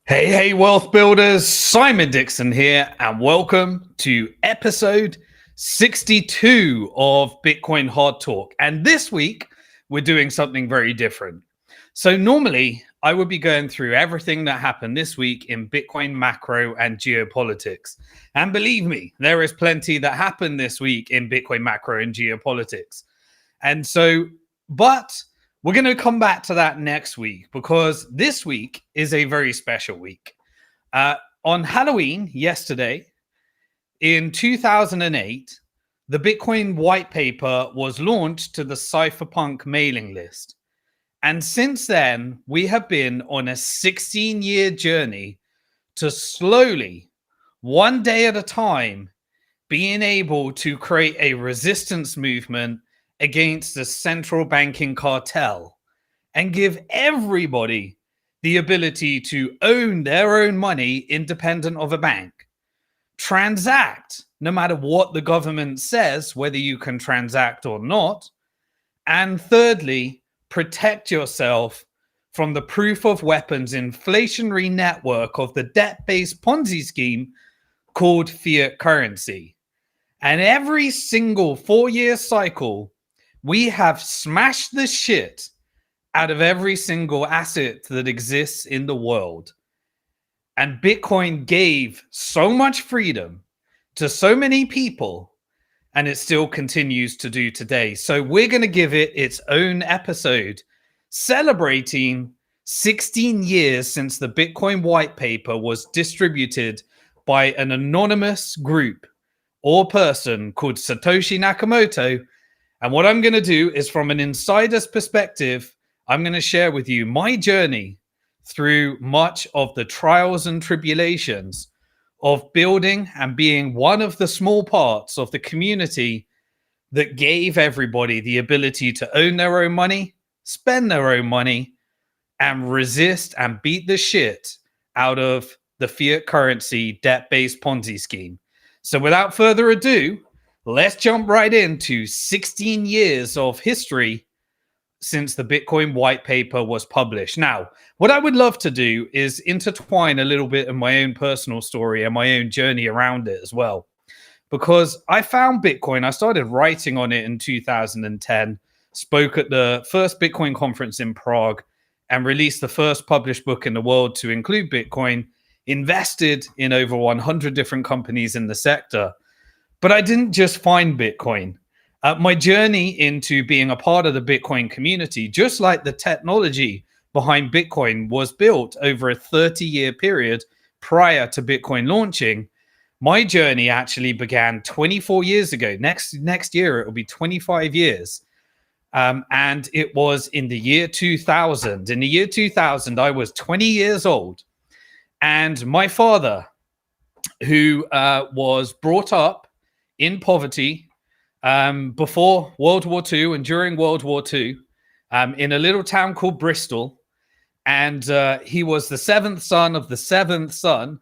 Hey, wealth builders, Simon Dixon here, and welcome to episode 62 of Bitcoin Hard Talk. And this week, we're doing something very different. So, normally, I would be going through everything that happened this week in Bitcoin macro and geopolitics. And believe me, there is plenty that happened this week in Bitcoin macro and geopolitics. And so, but we're going to come back to that next week because this week is a very special week. On Halloween, yesterday, in 2008, the Bitcoin white paper was launched to the cypherpunk mailing list. And since then, we have been on a 16-year journey to slowly, one day at a time, being able to create a resistance movement against the central banking cartel and give everybody the ability to own their own money independent of a bank, transact no matter what the government says, whether you can transact or not, and thirdly, protect yourself from the proof of weapons inflationary network of the debt-based Ponzi scheme called fiat currency. And every single 4-year cycle, we have smashed the shit out of every single asset that exists in the world. And Bitcoin gave so much freedom to so many people, and it still continues to do today. So we're going to give it its own episode, celebrating 16 years since the Bitcoin white paper was distributed by an anonymous group or person called Satoshi Nakamoto. And what I'm going to do is, from an insider's perspective, I'm going to share with you my journey through much of the trials and tribulations of building and being one of the small parts of the community that gave everybody the ability to own their own money, spend their own money, and resist and beat the shit out of the fiat currency debt-based Ponzi scheme. So without further ado, let's jump right into 16 years of history since the Bitcoin white paper was published. Now, what I would love to do is intertwine a little bit of my own personal story and my own journey around it as well. Because I found Bitcoin, I started writing on it in 2010, spoke at the first Bitcoin conference in Prague, and released the first published book in the world to include Bitcoin, invested in over 100 different companies in the sector. But I didn't just find Bitcoin. My journey into being a part of the Bitcoin community, just like the technology behind Bitcoin, was built over a 30-year period prior to Bitcoin launching. My journey actually began 24 years ago. Next year, it will be 25 years. And it was in the year 2000. In the year 2000, I was 20 years old. And my father, who was brought up in poverty before World War II and during World War II, in a little town called Bristol. And he was the seventh son of the seventh son,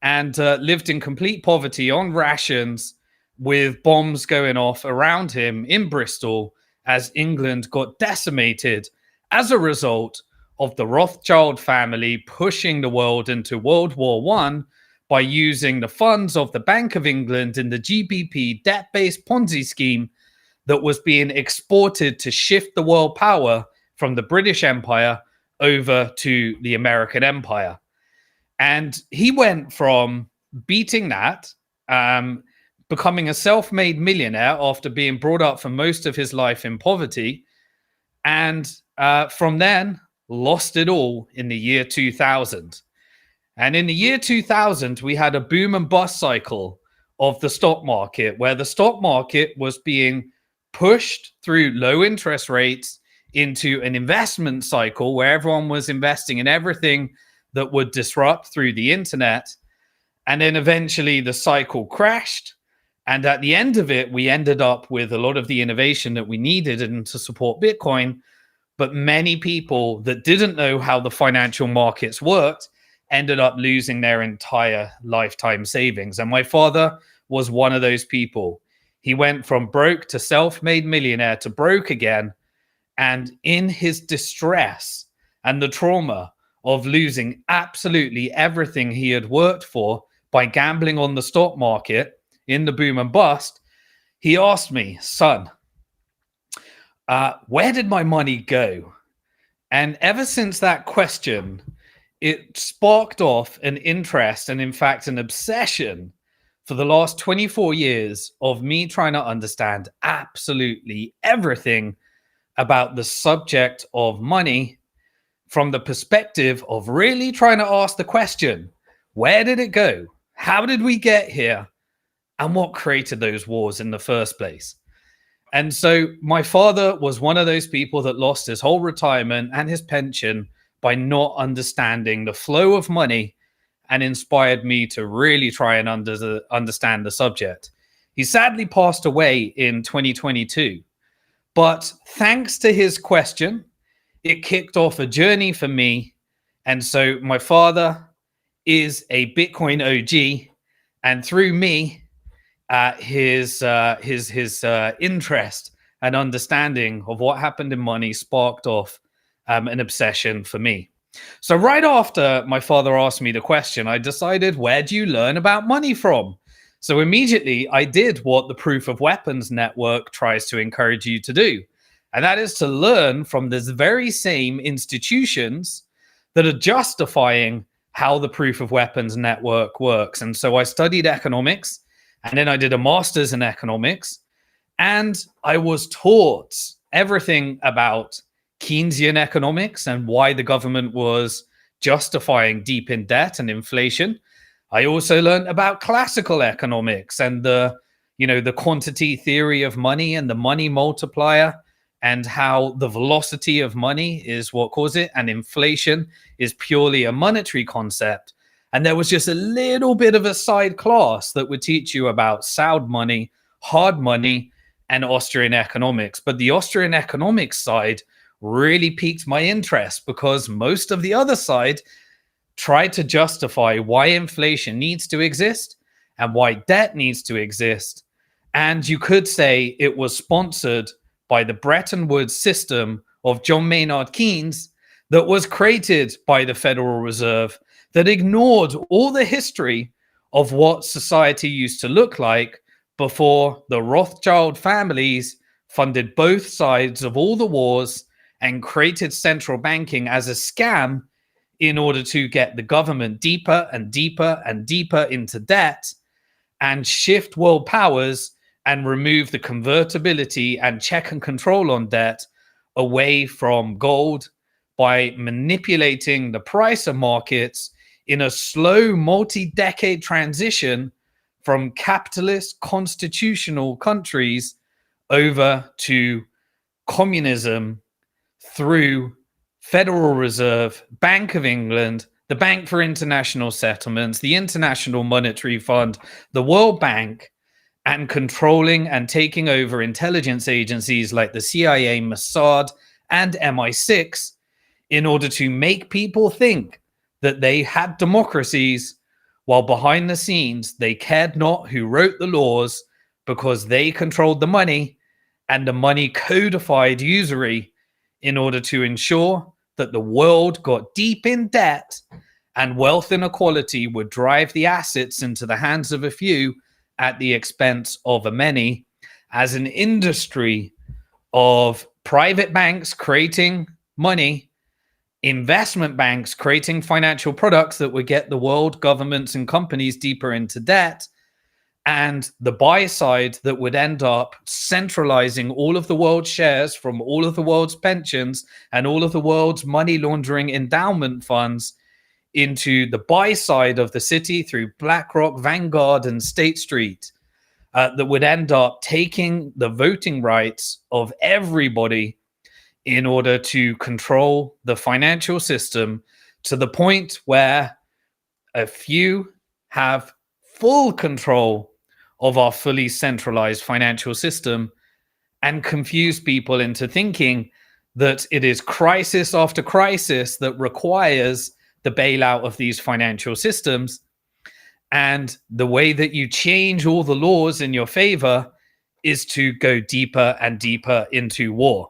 and lived in complete poverty on rations with bombs going off around him in Bristol as England got decimated as a result of the Rothschild family pushing the world into World War I by using the funds of the Bank of England in the GBP debt-based Ponzi scheme that was being exported to shift the world power from the British Empire over to the American Empire. And he went from beating that, becoming a self-made millionaire after being brought up for most of his life in poverty, and from then lost it all in the year 2000. And in the year 2000, we had a boom and bust cycle of the stock market, where the stock market was being pushed through low interest rates into an investment cycle where everyone was investing in everything that would disrupt through the internet. And then eventually the cycle crashed. And at the end of it, we ended up with a lot of the innovation that we needed and to support Bitcoin. But many people that didn't know how the financial markets worked ended up losing their entire lifetime savings. And my father was one of those people. He went from broke to self-made millionaire to broke again. And in his distress and the trauma of losing absolutely everything he had worked for by gambling on the stock market in the boom and bust, he asked me, son, where did my money go? And ever since that question, it sparked off an interest and, in fact, an obsession for the last 24 years of me trying to understand absolutely everything about the subject of money from the perspective of really trying to ask the question, where did it go? How did we get here? And what created those wars in the first place? And so my father was one of those people that lost his whole retirement and his pension by not understanding the flow of money, and inspired me to really try and understand the subject. He sadly passed away in 2022. But thanks to his question, it kicked off a journey for me. And so my father is a Bitcoin OG. And through me, his interest and understanding of what happened in money sparked off an obsession for me. So right after my father asked me the question, I decided, where do you learn about money from? So immediately I did what the Proof of Weapons Network tries to encourage you to do. And that is to learn from this very same institutions that are justifying how the Proof of Weapons Network works. And so I studied economics, and then I did a master's in economics, and I was taught everything about Keynesian economics and why the government was justifying deep in debt and inflation. I also learned about classical economics and the quantity theory of money and the money multiplier, and how the velocity of money is what causes it, and inflation is purely a monetary concept. And there was just a little bit of a side class that would teach you about sound money, hard money, and Austrian economics. But the Austrian economics side really piqued my interest, because most of the other side tried to justify why inflation needs to exist and why debt needs to exist. And you could say it was sponsored by the Bretton Woods system of John Maynard Keynes that was created by the Federal Reserve, that ignored all the history of what society used to look like before the Rothschild families funded both sides of all the wars and created central banking as a scam in order to get the government deeper and deeper and deeper into debt and shift world powers and remove the convertibility and check and control on debt away from gold by manipulating the price of markets in a slow multi-decade transition from capitalist constitutional countries over to communism through Federal Reserve, Bank of England, the Bank for International Settlements, the International Monetary Fund, the World Bank, and controlling and taking over intelligence agencies like the CIA, Mossad, and MI6 in order to make people think that they had democracies, while behind the scenes they cared not who wrote the laws, because they controlled the money, and the money codified usury in order to ensure that the world got deep in debt and wealth inequality would drive the assets into the hands of a few at the expense of a many, as an industry of private banks creating money, investment banks creating financial products that would get the world governments and companies deeper into debt, and the buy side that would end up centralizing all of the world's shares from all of the world's pensions and all of the world's money laundering endowment funds into the buy side of the city through BlackRock, Vanguard, and State Street, that would end up taking the voting rights of everybody in order to control the financial system to the point where a few have full control of our fully centralized financial system, and confuse people into thinking that it is crisis after crisis that requires the bailout of these financial systems. And the way that you change all the laws in your favor is to go deeper and deeper into war.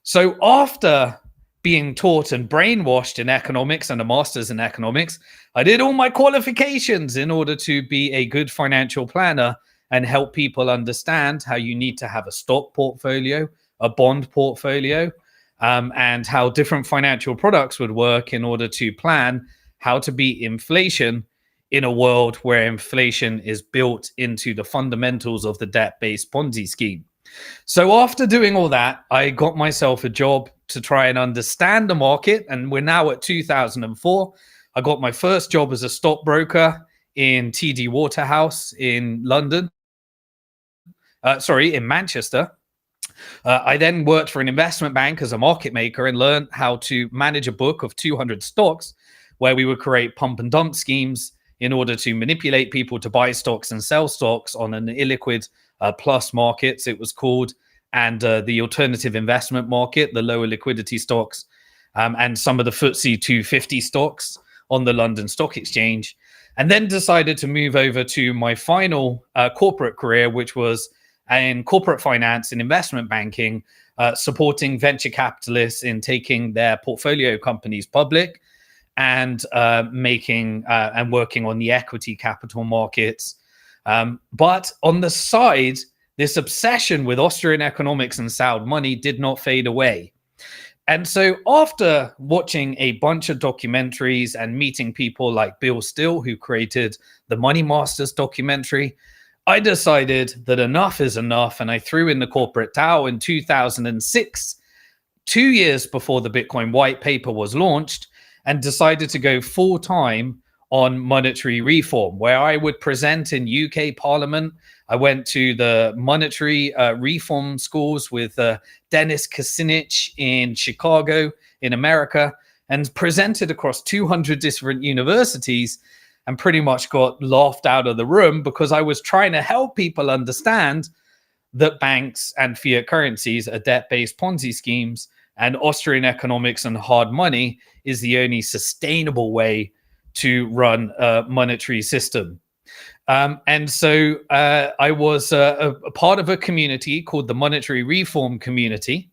So after being taught and brainwashed in economics and a master's in economics, I did all my qualifications in order to be a good financial planner and help people understand how you need to have a stock portfolio, a bond portfolio, and how different financial products would work in order to plan how to beat inflation in a world where inflation is built into the fundamentals of the debt-based Ponzi scheme. So after doing all that, I got myself a job to try and understand the market. And we're now at 2004. I got my first job as a stockbroker in TD Waterhouse in London. In Manchester. I then worked for an investment bank as a market maker and learned how to manage a book of 200 stocks where we would create pump and dump schemes in order to manipulate people to buy stocks and sell stocks on an illiquid plus markets, it was called, and the alternative investment market, the lower liquidity stocks, and some of the FTSE 250 stocks on the London Stock Exchange. And then decided to move over to my final corporate career, which was in corporate finance and investment banking, supporting venture capitalists in taking their portfolio companies public and making and working on the equity capital markets. But on the side, this obsession with Austrian economics and sound money did not fade away. And so after watching a bunch of documentaries and meeting people like Bill Still, who created the Money Masters documentary, I decided that enough is enough. And I threw in the corporate towel in 2006, 2 years before the Bitcoin white paper was launched, and decided to go full time on monetary reform, where I would present in UK Parliament. I went to the monetary reform schools with Dennis Kucinich in Chicago in America and presented across 200 different universities and pretty much got laughed out of the room because I was trying to help people understand that banks and fiat currencies are debt-based Ponzi schemes, and Austrian economics and hard money is the only sustainable way to run a monetary system. And so I was a part of a community called the Monetary Reform Community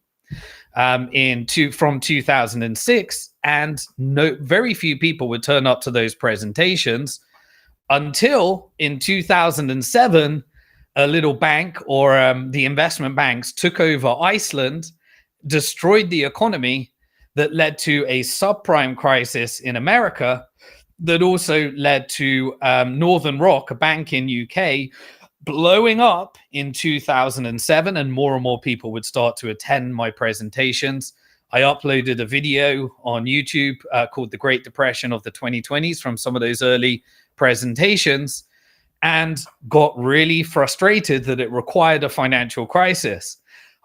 from 2006, and very few people would turn up to those presentations until in 2007, a little bank or the investment banks took over Iceland, destroyed the economy, that led to a subprime crisis in America, that also led to Northern Rock, a bank in UK, blowing up in 2007, and more people would start to attend my presentations. I uploaded a video on YouTube called The Great Depression of the 2020s from some of those early presentations, and got really frustrated that it required a financial crisis.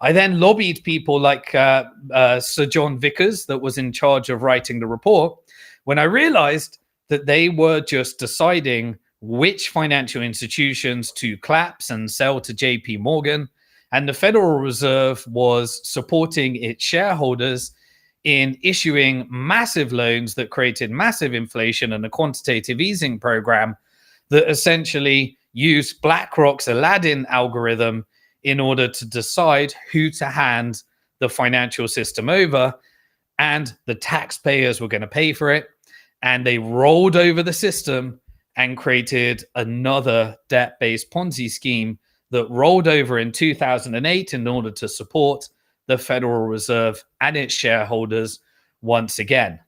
I then lobbied people like Sir John Vickers, that was in charge of writing the report, when I realized that they were just deciding which financial institutions to collapse and sell to JP Morgan. And the Federal Reserve was supporting its shareholders in issuing massive loans that created massive inflation, and a quantitative easing program that essentially used BlackRock's Aladdin algorithm in order to decide who to hand the financial system over. And the taxpayers were going to pay for it. And they rolled over the system and created another debt-based Ponzi scheme that rolled over in 2008 in order to support the Federal Reserve and its shareholders once again.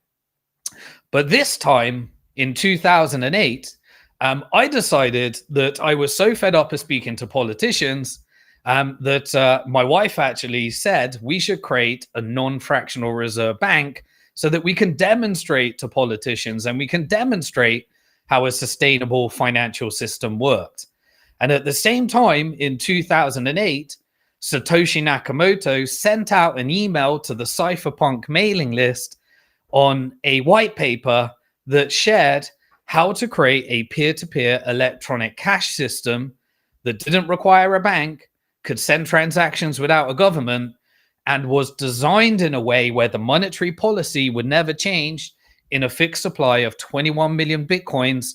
But this time in 2008, I decided that I was so fed up of speaking to politicians that my wife actually said we should create a non-fractional reserve bank so that we can demonstrate to politicians and we can demonstrate how a sustainable financial system worked. And at the same time, in 2008, Satoshi Nakamoto sent out an email to the cypherpunk mailing list on a white paper that shared how to create a peer-to-peer electronic cash system that didn't require a bank, could send transactions without a government, and was designed in a way where the monetary policy would never change, in a fixed supply of 21 million Bitcoins,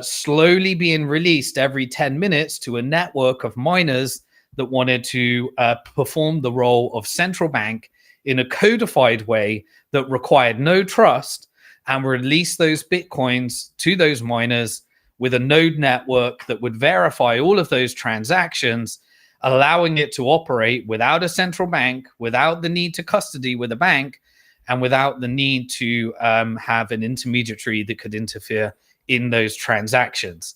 slowly being released every 10 minutes to a network of miners that wanted to perform the role of central bank in a codified way that required no trust and release those Bitcoins to those miners with a node network that would verify all of those transactions, allowing it to operate without a central bank, without the need to custody with a bank, and without the need to have an intermediary that could interfere in those transactions.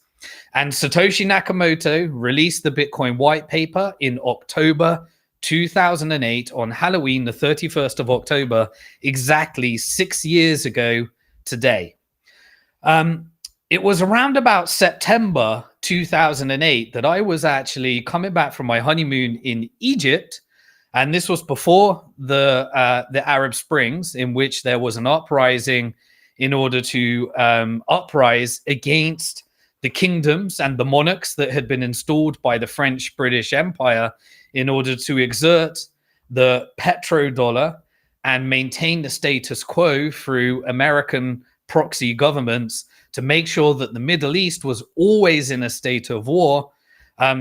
And Satoshi Nakamoto released the Bitcoin white paper in October 2008 on Halloween, the 31st of October, exactly 6 years ago today. It was around about September 2008 that I was actually coming back from my honeymoon in Egypt. And this was before the Arab Springs, in which there was an uprising in order to uprise against the kingdoms and the monarchs that had been installed by the French British Empire in order to exert the petrodollar and maintain the status quo through American proxy governments to make sure that the Middle East was always in a state of war,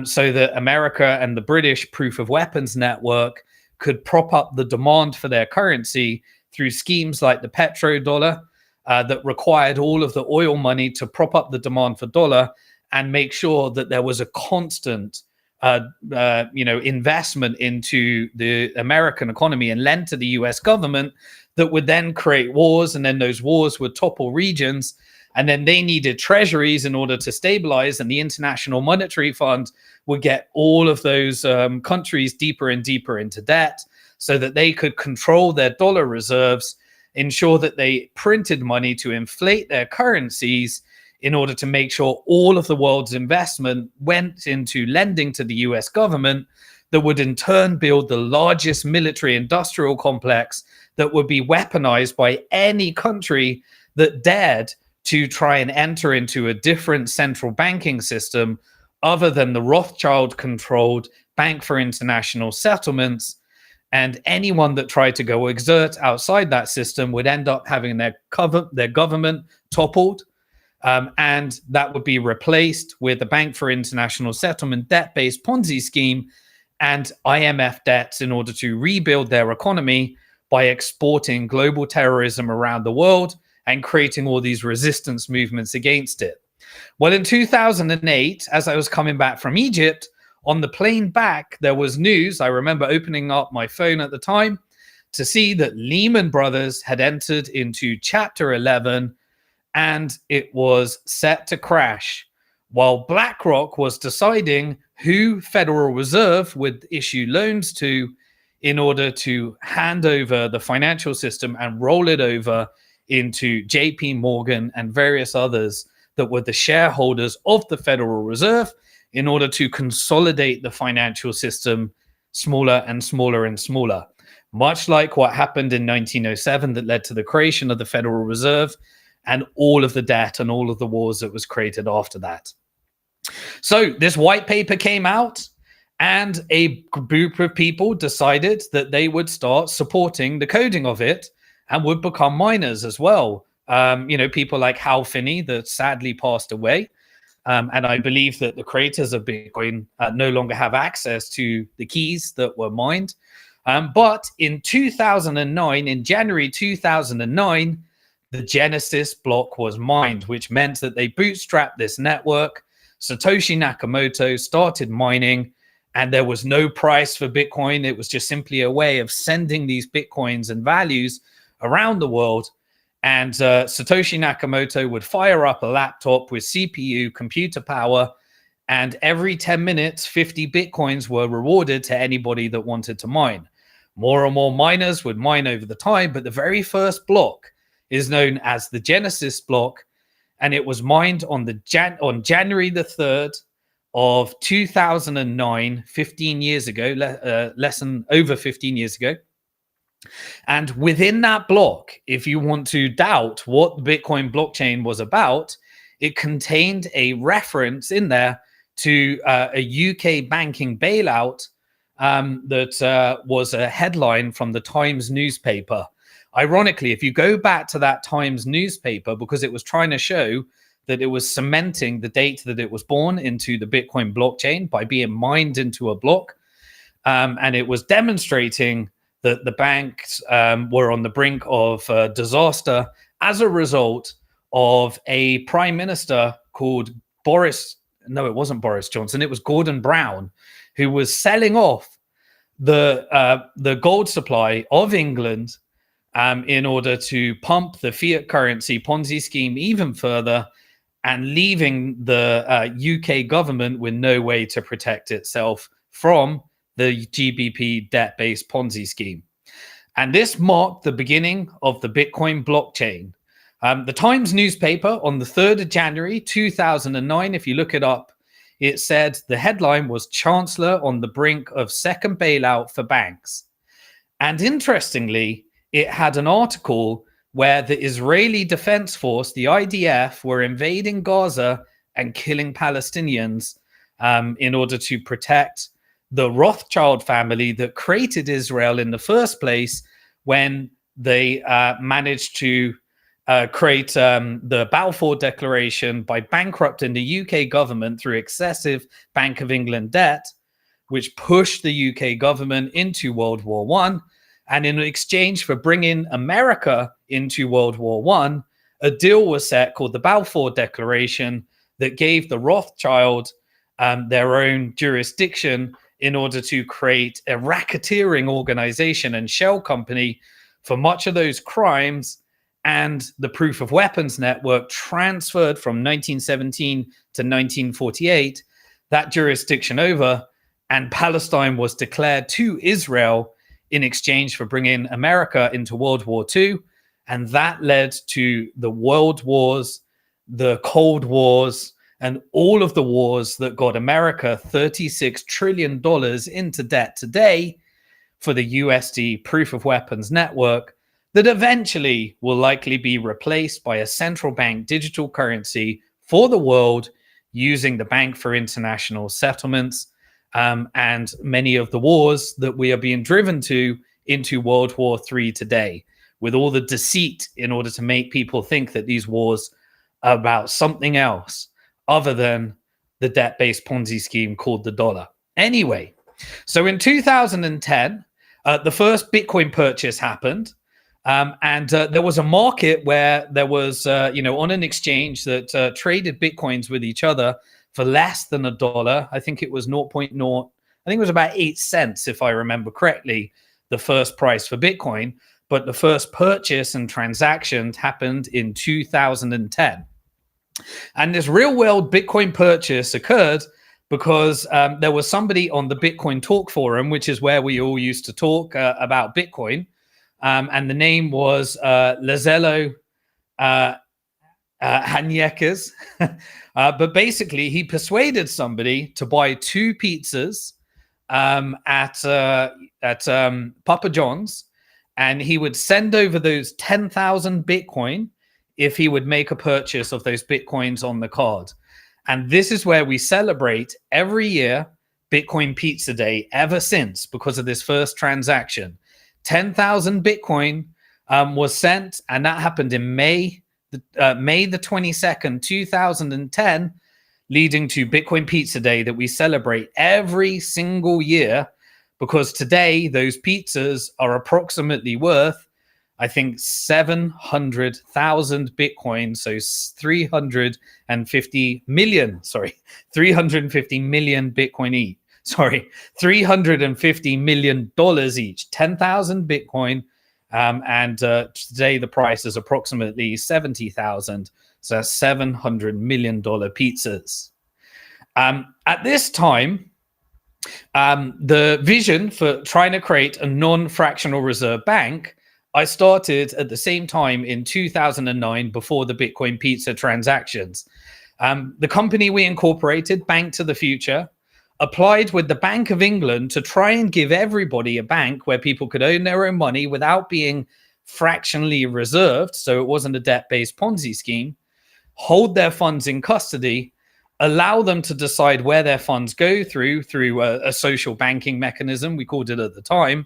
so that America and the British proof of weapons network could prop up the demand for their currency through schemes like the petrodollar, that required all of the oil money to prop up the demand for dollar and make sure that there was a constant investment into the American economy and lent to the US government that would then create wars, and then those wars would topple regions, and then they needed treasuries in order to stabilize, and the International Monetary Fund would get all of those countries deeper and deeper into debt so that they could control their dollar reserves, ensure that they printed money to inflate their currencies in order to make sure all of the world's investment went into lending to the US government that would in turn build the largest military industrial complex that would be weaponized by any country that dared to try and enter into a different central banking system other than the Rothschild-controlled Bank for International Settlements. And anyone that tried to go exert outside that system would end up having their government toppled, and that would be replaced with the Bank for International Settlement debt-based Ponzi scheme and IMF debts in order to rebuild their economy by exporting global terrorism around the world and creating all these resistance movements against it. Well, in 2008, as I was coming back from Egypt, on the plane back, there was news. I remember opening up my phone at the time to see that Lehman Brothers had entered into Chapter 11 and it was set to crash, while BlackRock was deciding who Federal Reserve would issue loans to in order to hand over the financial system and roll it over into JP Morgan and various others that were the shareholders of the Federal Reserve, in order to consolidate the financial system smaller and smaller and smaller, much like what happened in 1907 that led to the creation of the Federal Reserve and all of the debt and all of the wars that was created after that. So this white paper came out, and a group of people decided that they would start supporting the coding of it and would become miners as well. People like Hal Finney that sadly passed away. And I believe that the creators of Bitcoin no longer have access to the keys that were mined. But in 2009, in January 2009, the Genesis block was mined, which meant that they bootstrapped this network. Satoshi Nakamoto started mining, and there was no price for Bitcoin. It was just simply a way of sending these Bitcoins and values around the world. And Satoshi Nakamoto would fire up a laptop with CPU, computer power, and every 10 minutes, 50 Bitcoins were rewarded to anybody that wanted to mine. More and more miners would mine over the time, but the very first block is known as the Genesis block, and it was mined on January the 3rd of 2009, 15 years ago, over 15 years ago. And within that block, if you want to doubt what the Bitcoin blockchain was about, it contained a reference in there to a UK banking bailout that was a headline from the Times newspaper. Ironically, if you go back to that Times newspaper, because it was trying to show that it was cementing the date that it was born into the Bitcoin blockchain by being mined into a block, and it was demonstrating that the banks were on the brink of disaster as a result of a prime minister called Boris. No, it wasn't Boris Johnson. It was Gordon Brown, who was selling off the gold supply of England in order to pump the fiat currency Ponzi scheme even further, and leaving the UK government with no way to protect itself from the GBP debt-based Ponzi scheme. And this marked the beginning of the Bitcoin blockchain. The Times newspaper on the 3rd of January 2009, if you look it up, it said the headline was "Chancellor on the brink of second bailout for banks." And interestingly, it had an article where the Israeli Defense Force, the IDF, were invading Gaza and killing Palestinians in order to protect the Rothschild family that created Israel in the first place when they managed to create the Balfour Declaration by bankrupting the UK government through excessive Bank of England debt, which pushed the UK government into World War I. And in exchange for bringing America into World War I, a deal was set called the Balfour Declaration that gave the Rothschild their own jurisdiction in order to create a racketeering organization and shell company for much of those crimes. And the proof of weapons network transferred from 1917 to 1948, that jurisdiction over, and Palestine was declared to Israel in exchange for bringing America into World War II. And that led to the World Wars, the Cold Wars, and all of the wars that got America $36 trillion into debt today for the USD proof of weapons network that eventually will likely be replaced by a central bank digital currency for the world using the Bank for International Settlements. And many of the wars that we are being driven to into World War III today, with all the deceit in order to make people think that these wars are about something else other than the debt-based Ponzi scheme called the dollar. Anyway, so in 2010, the first Bitcoin purchase happened. And there was a market where there was, on an exchange that traded Bitcoins with each other for less than $1. I think it was 0.0. I think it was about 8 cents, if I remember correctly, the first price for Bitcoin. But the first purchase and transactions happened in 2010. And this real world Bitcoin purchase occurred because there was somebody on the Bitcoin Talk forum, which is where we all used to talk about Bitcoin. And the name was Lazelo Hanyekes. But basically, he persuaded somebody to buy 2 pizzas at Papa John's, and he would send over those 10,000 Bitcoin if he would make a purchase of those Bitcoins on the card. And this is where we celebrate every year Bitcoin Pizza Day ever since, because of this first transaction. 10,000 Bitcoin was sent, and that happened in May the 22nd, 2010, leading to Bitcoin Pizza Day that we celebrate every single year, because today those pizzas are approximately worth, I think, 700,000 Bitcoin, so 350 million Bitcoin each. $350 million each, 10,000 Bitcoin. And today the price is approximately 70,000. So that's $700 million pizzas. At this time, the vision for trying to create a non-fractional reserve bank, I started at the same time in 2009 before the Bitcoin pizza transactions. The company we incorporated, Bank to the Future, applied with the Bank of England to try and give everybody a bank where people could own their own money without being fractionally reserved, so it wasn't a debt-based Ponzi scheme, hold their funds in custody, allow them to decide where their funds go through a social banking mechanism, we called it at the time,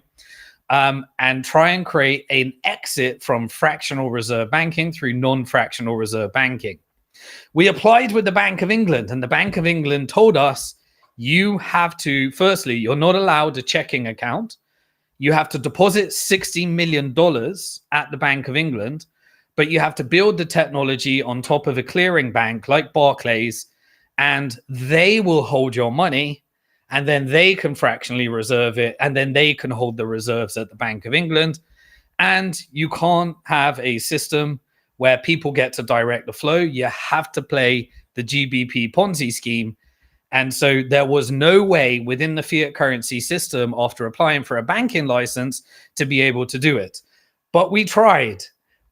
and try and create an exit from fractional reserve banking through non-fractional reserve banking. We applied with the Bank of England, and the Bank of England told us, you have to, firstly, you're not allowed a checking account. you have to deposit $60 million at the Bank of England, but you have to build the technology on top of a clearing bank like Barclays, and they will hold your money, and then they can fractionally reserve it, and then they can hold the reserves at the Bank of England. And you can't have a system where people get to direct the flow. You have to play the GBP Ponzi scheme. And so there was no way within the fiat currency system, after applying for a banking license, to be able to do it. But we tried.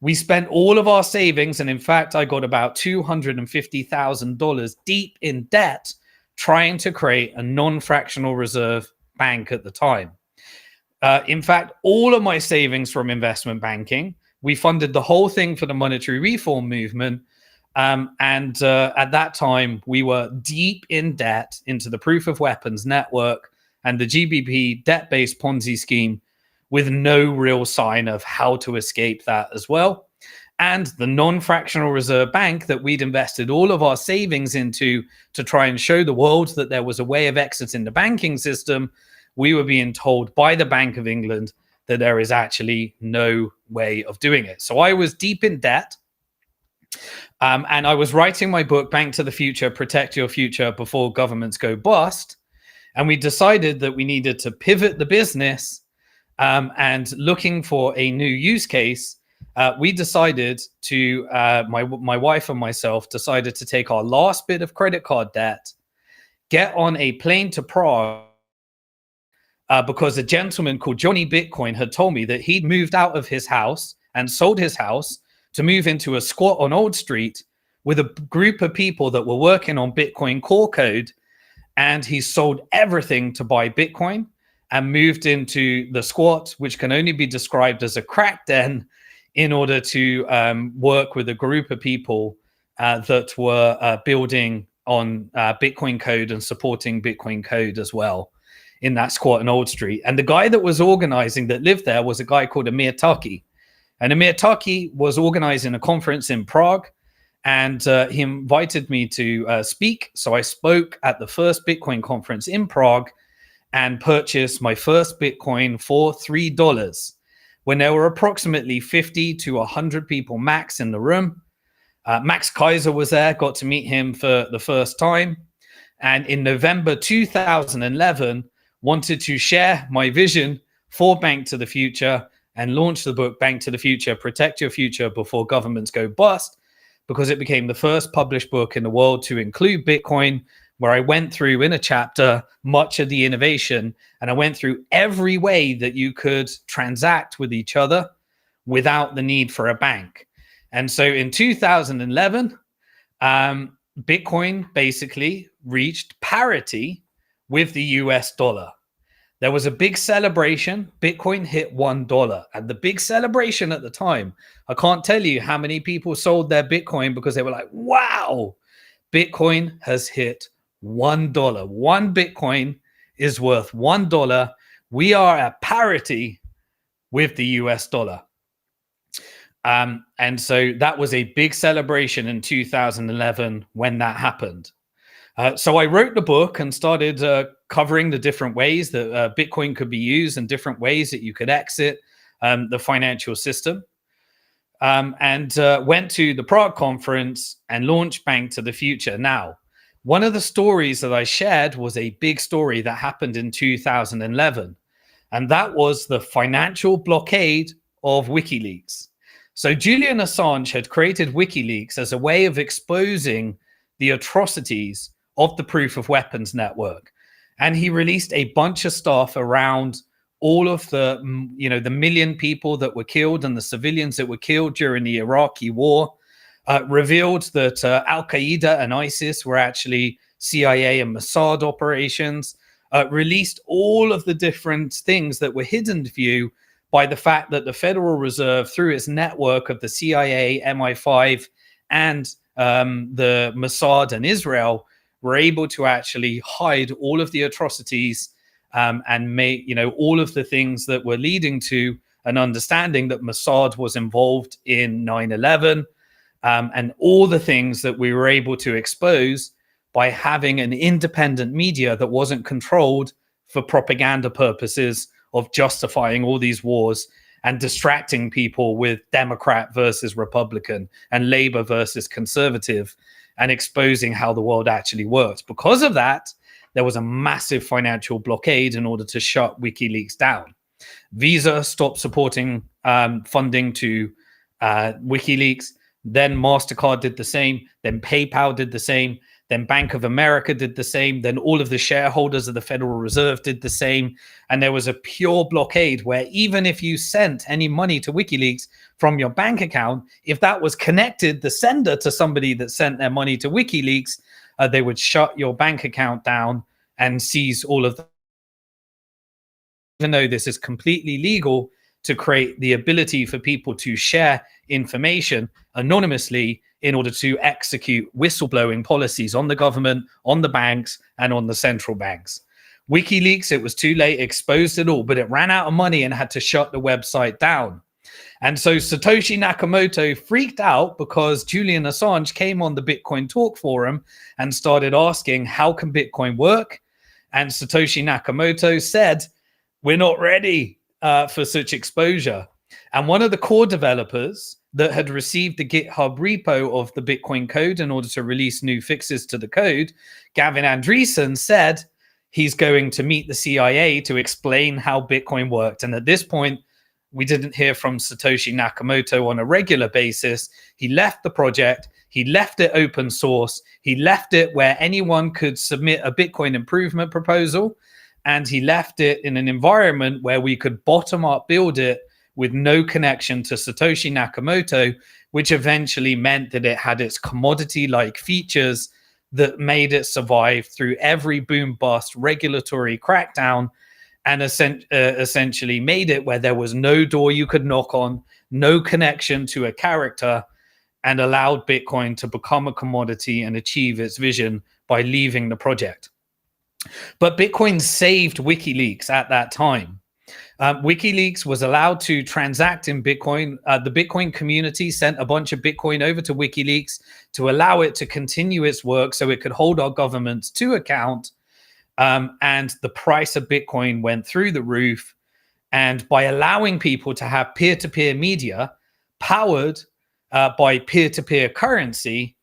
We spent all of our savings. And in fact, I got about $250,000 deep in debt trying to create a non-fractional reserve bank at the time. In fact, all of my savings from investment banking, we funded the whole thing for the monetary reform movement. And at that time, we were deep in debt into the proof of weapons network and the GBP debt-based Ponzi scheme, with no real sign of how to escape that as well. And the non-fractional reserve bank that we'd invested all of our savings into to try and show the world that there was a way of exiting the banking system, we were being told by the Bank of England that there is actually no way of doing it. So I was deep in debt. And I was writing my book, Bank to the Future, Protect Your Future Before Governments Go Bust. And we decided that we needed to pivot the business, and looking for a new use case. We decided to, my wife and myself decided to take our last bit of credit card debt, get on a plane to Prague, because a gentleman called Johnny Bitcoin had told me that he'd moved out of his house and sold his house to move into a squat on Old Street with a group of people that were working on Bitcoin core code. And he sold everything to buy Bitcoin and moved into the squat, which can only be described as a crack den, in order to work with a group of people that were building on Bitcoin code and supporting Bitcoin code as well in that squat on Old Street. And the guy that was organizing, that lived there, was a guy called Amir Taki. And Amir Taki was organizing a conference in Prague, and he invited me to speak. So I spoke at the first Bitcoin conference in Prague and purchased my first Bitcoin for $3 when there were approximately 50 to 100 people max in the room. Max Kaiser was there, got to meet him for the first time. And in November 2011, wanted to share my vision for Bank to the Future and launch the book, Bank to the Future, Protect Your Future Before Governments Go Bust, because it became the first published book in the world to include Bitcoin, where I went through in a chapter much of the innovation, and I went through every way that you could transact with each other without the need for a bank. And so in 2011, Bitcoin basically reached parity with the US dollar. There was a big celebration. Bitcoin hit $1. And the big celebration at the time, I can't tell you how many people sold their Bitcoin because they were like, wow, Bitcoin has hit $1. One Bitcoin is worth $1. We are at parity with the US dollar. And so that was a big celebration in 2011 when that happened. So I wrote the book and started covering the different ways that Bitcoin could be used and different ways that you could exit the financial system. And went to the Prague conference and launched Bank to the Future. Now, one of the stories that I shared was a big story that happened in 2011. And that was the financial blockade of WikiLeaks. So Julian Assange had created WikiLeaks as a way of exposing the atrocities of the proof of weapons network. And he released a bunch of stuff around all of the, the million people that were killed and the civilians that were killed during the Iraqi war, revealed that Al-Qaeda and ISIS were actually CIA and Mossad operations, released all of the different things that were hidden to you by the fact that the Federal Reserve, through its network of the CIA, MI5, and the Mossad and Israel, were able to actually hide all of the atrocities and make, all of the things that were leading to an understanding that Mossad was involved in 9/11, and all the things that we were able to expose by having an independent media that wasn't controlled for propaganda purposes of justifying all these wars and distracting people with Democrat versus Republican and Labor versus conservative, and exposing how the world actually works. Because of that, there was a massive financial blockade in order to shut WikiLeaks down. Visa stopped supporting funding to WikiLeaks. Then MasterCard did the same. Then PayPal did the same. Then Bank of America did the same. Then all of the shareholders of the Federal Reserve did the same. And there was a pure blockade where even if you sent any money to WikiLeaks from your bank account, if that was connected, the sender, to somebody that sent their money to WikiLeaks, they would shut your bank account down and seize all of the. Even though this is completely legal, to create the ability for people to share information anonymously in order to execute whistleblowing policies on the government, on the banks, and on the central banks. WikiLeaks, it was too late, exposed it all, but it ran out of money and had to shut the website down. And so Satoshi Nakamoto freaked out because Julian Assange came on the Bitcoin Talk forum and started asking, how can Bitcoin work? And Satoshi Nakamoto said, we're not ready for such exposure. And one of the core developers that had received the GitHub repo of the Bitcoin code in order to release new fixes to the code, Gavin Andresen, said he's going to meet the CIA to explain how Bitcoin worked. And at this point, we didn't hear from Satoshi Nakamoto on a regular basis. He left the project. He left it open source. He left it where anyone could submit a Bitcoin improvement proposal. And he left it in an environment where we could bottom up build it with no connection to Satoshi Nakamoto, which eventually meant that it had its commodity-like features that made it survive through every boom-bust regulatory crackdown, and essentially made it where there was no door you could knock on, no connection to a character, and allowed Bitcoin to become a commodity and achieve its vision by leaving the project. But Bitcoin saved WikiLeaks at that time. WikiLeaks was allowed to transact in Bitcoin. The Bitcoin community sent a bunch of Bitcoin over to WikiLeaks to allow it to continue its work so it could hold our governments to account. And the price of Bitcoin went through the roof. And by allowing people to have peer-to-peer media powered by peer-to-peer currency,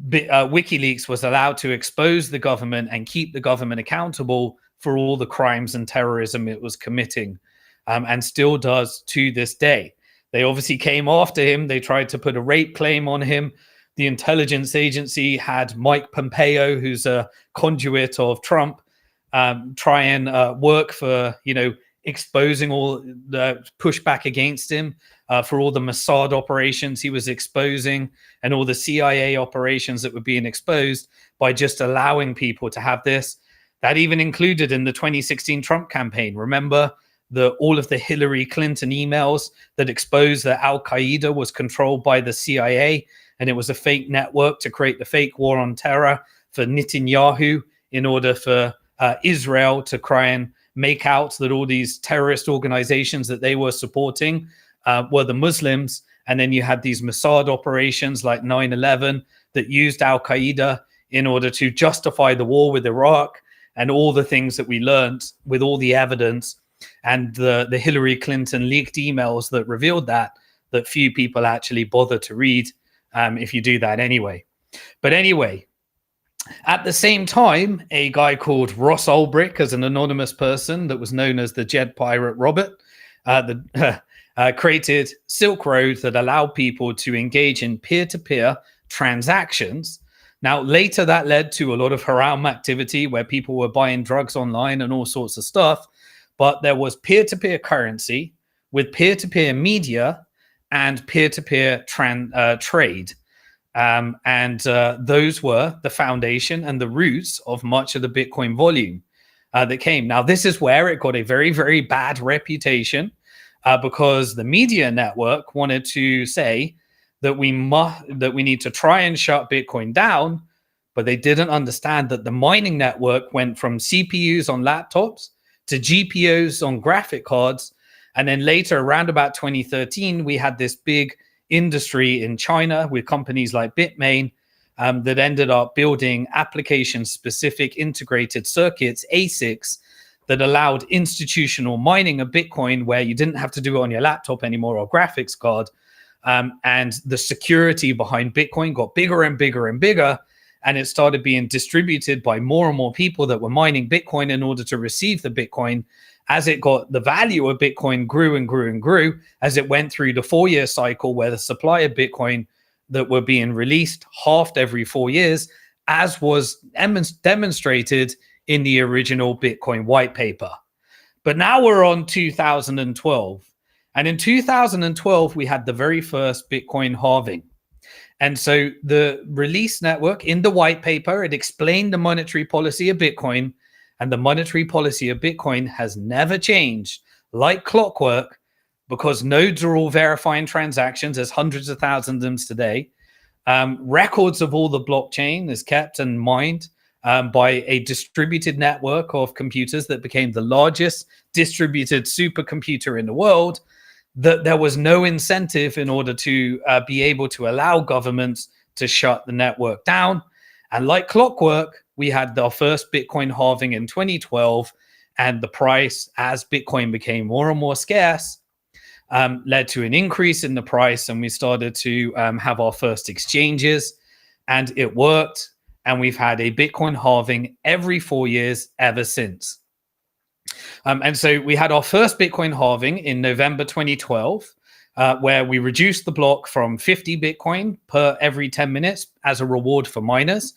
WikiLeaks was allowed to expose the government and keep the government accountable for all the crimes and terrorism it was committing, and still does to this day. They obviously came after him. They tried to put a rape claim on him. The intelligence agency had Mike Pompeo, who's a conduit of Trump, try and work for, exposing all the pushback against him for all the Mossad operations he was exposing and all the CIA operations that were being exposed by just allowing people to have this. That even included in the 2016 Trump campaign. Remember all of the Hillary Clinton emails that exposed that Al-Qaeda was controlled by the CIA and it was a fake network to create the fake war on terror for Netanyahu in order for Israel to try and make out that all these terrorist organizations that they were supporting were the Muslims. And then you had these Mossad operations like 9/11 that used Al-Qaeda in order to justify the war with Iraq and all the things that we learned with all the evidence and the Hillary Clinton leaked emails that revealed that few people actually bother to read if you do that anyway. But anyway, at the same time, a guy called Ross Ulbricht, as an anonymous person that was known as the Jed Pirate Robert, created Silk Road that allowed people to engage in peer-to-peer transactions. Now, later that led to a lot of haram activity where people were buying drugs online and all sorts of stuff. But there was peer-to-peer currency with peer-to-peer media and peer-to-peer trade. Those were the foundation and the roots of much of the Bitcoin volume that came. Now, this is where it got a very, very bad reputation because the media network wanted to say that we need to try and shut Bitcoin down, but they didn't understand that the mining network went from CPUs on laptops to GPUs on graphic cards. And then later, around about 2013, we had this big industry in China with companies like Bitmain that ended up building application-specific integrated circuits, ASICs, that allowed institutional mining of Bitcoin, where you didn't have to do it on your laptop anymore or graphics card. And the security behind Bitcoin got bigger and bigger and bigger. And it started being distributed by more and more people that were mining Bitcoin in order to receive the Bitcoin. As it got, the value of Bitcoin grew and grew and grew as it went through the 4-year cycle, where the supply of Bitcoin that were being released halved every 4 years, as was demonstrated in the original Bitcoin white paper. But now we're on 2012. And in 2012, we had the very first Bitcoin halving. And so the release network in the white paper, it explained the monetary policy of Bitcoin, and the monetary policy of Bitcoin has never changed like clockwork, because nodes are all verifying transactions. There's hundreds of thousands of them today. Records of all the blockchain is kept and mined by a distributed network of computers that became the largest distributed supercomputer in the world. That there was no incentive in order to be able to allow governments to shut the network down. And like clockwork, we had our first Bitcoin halving in 2012, and the price, as Bitcoin became more and more scarce, led to an increase in the price, and we started to have our first exchanges, and it worked. And we've had a Bitcoin halving every 4 years ever since. And so we had our first Bitcoin halving in November 2012, where we reduced the block from 50 Bitcoin per every 10 minutes as a reward for miners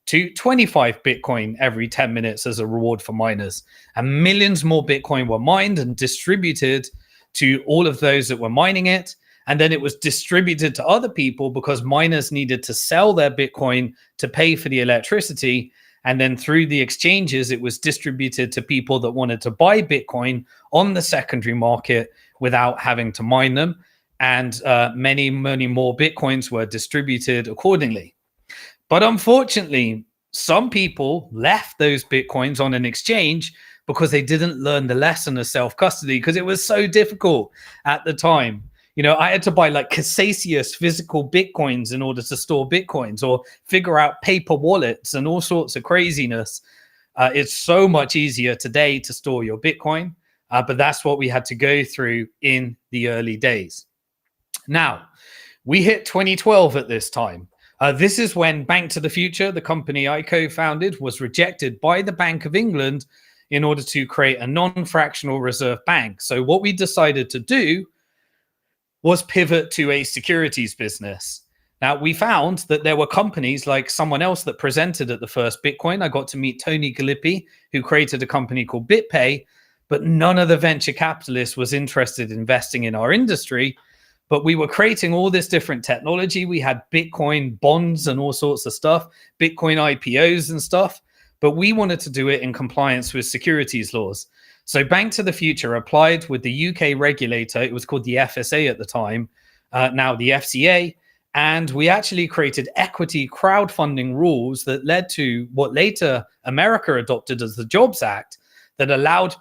to 25 Bitcoin every 10 minutes as a reward for miners. And millions more Bitcoin were mined and distributed to all of those that were mining it. And then it was distributed to other people because miners needed to sell their Bitcoin to pay for the electricity. And then through the exchanges, it was distributed to people that wanted to buy Bitcoin on the secondary market without having to mine them. And many, many more Bitcoins were distributed accordingly. But unfortunately, some people left those Bitcoins on an exchange because they didn't learn the lesson of self-custody, because it was so difficult at the time. You know, I had to buy like Casacius physical Bitcoins in order to store Bitcoins, or figure out paper wallets and all sorts of craziness. It's so much easier today to store your Bitcoin, but that's what we had to go through in the early days. Now, we hit 2012 at this time. This is when Bank to the Future, the company I co-founded, was rejected by the Bank of England in order to create a non-fractional reserve bank. So what we decided to do was pivot to a securities business. Now, we found that there were companies like someone else that presented at the first Bitcoin. I got to meet Tony Galippi, who created a company called BitPay, but none of the venture capitalists was interested in investing in our industry. But we were creating all this different technology. We had Bitcoin bonds and all sorts of stuff, Bitcoin IPOs and stuff, but we wanted to do it in compliance with securities laws. So Bank to the Future applied with the UK regulator. It was called the FSA at the time, now the FCA. And we actually created equity crowdfunding rules that led to what later America adopted as the Jobs Act, that allowed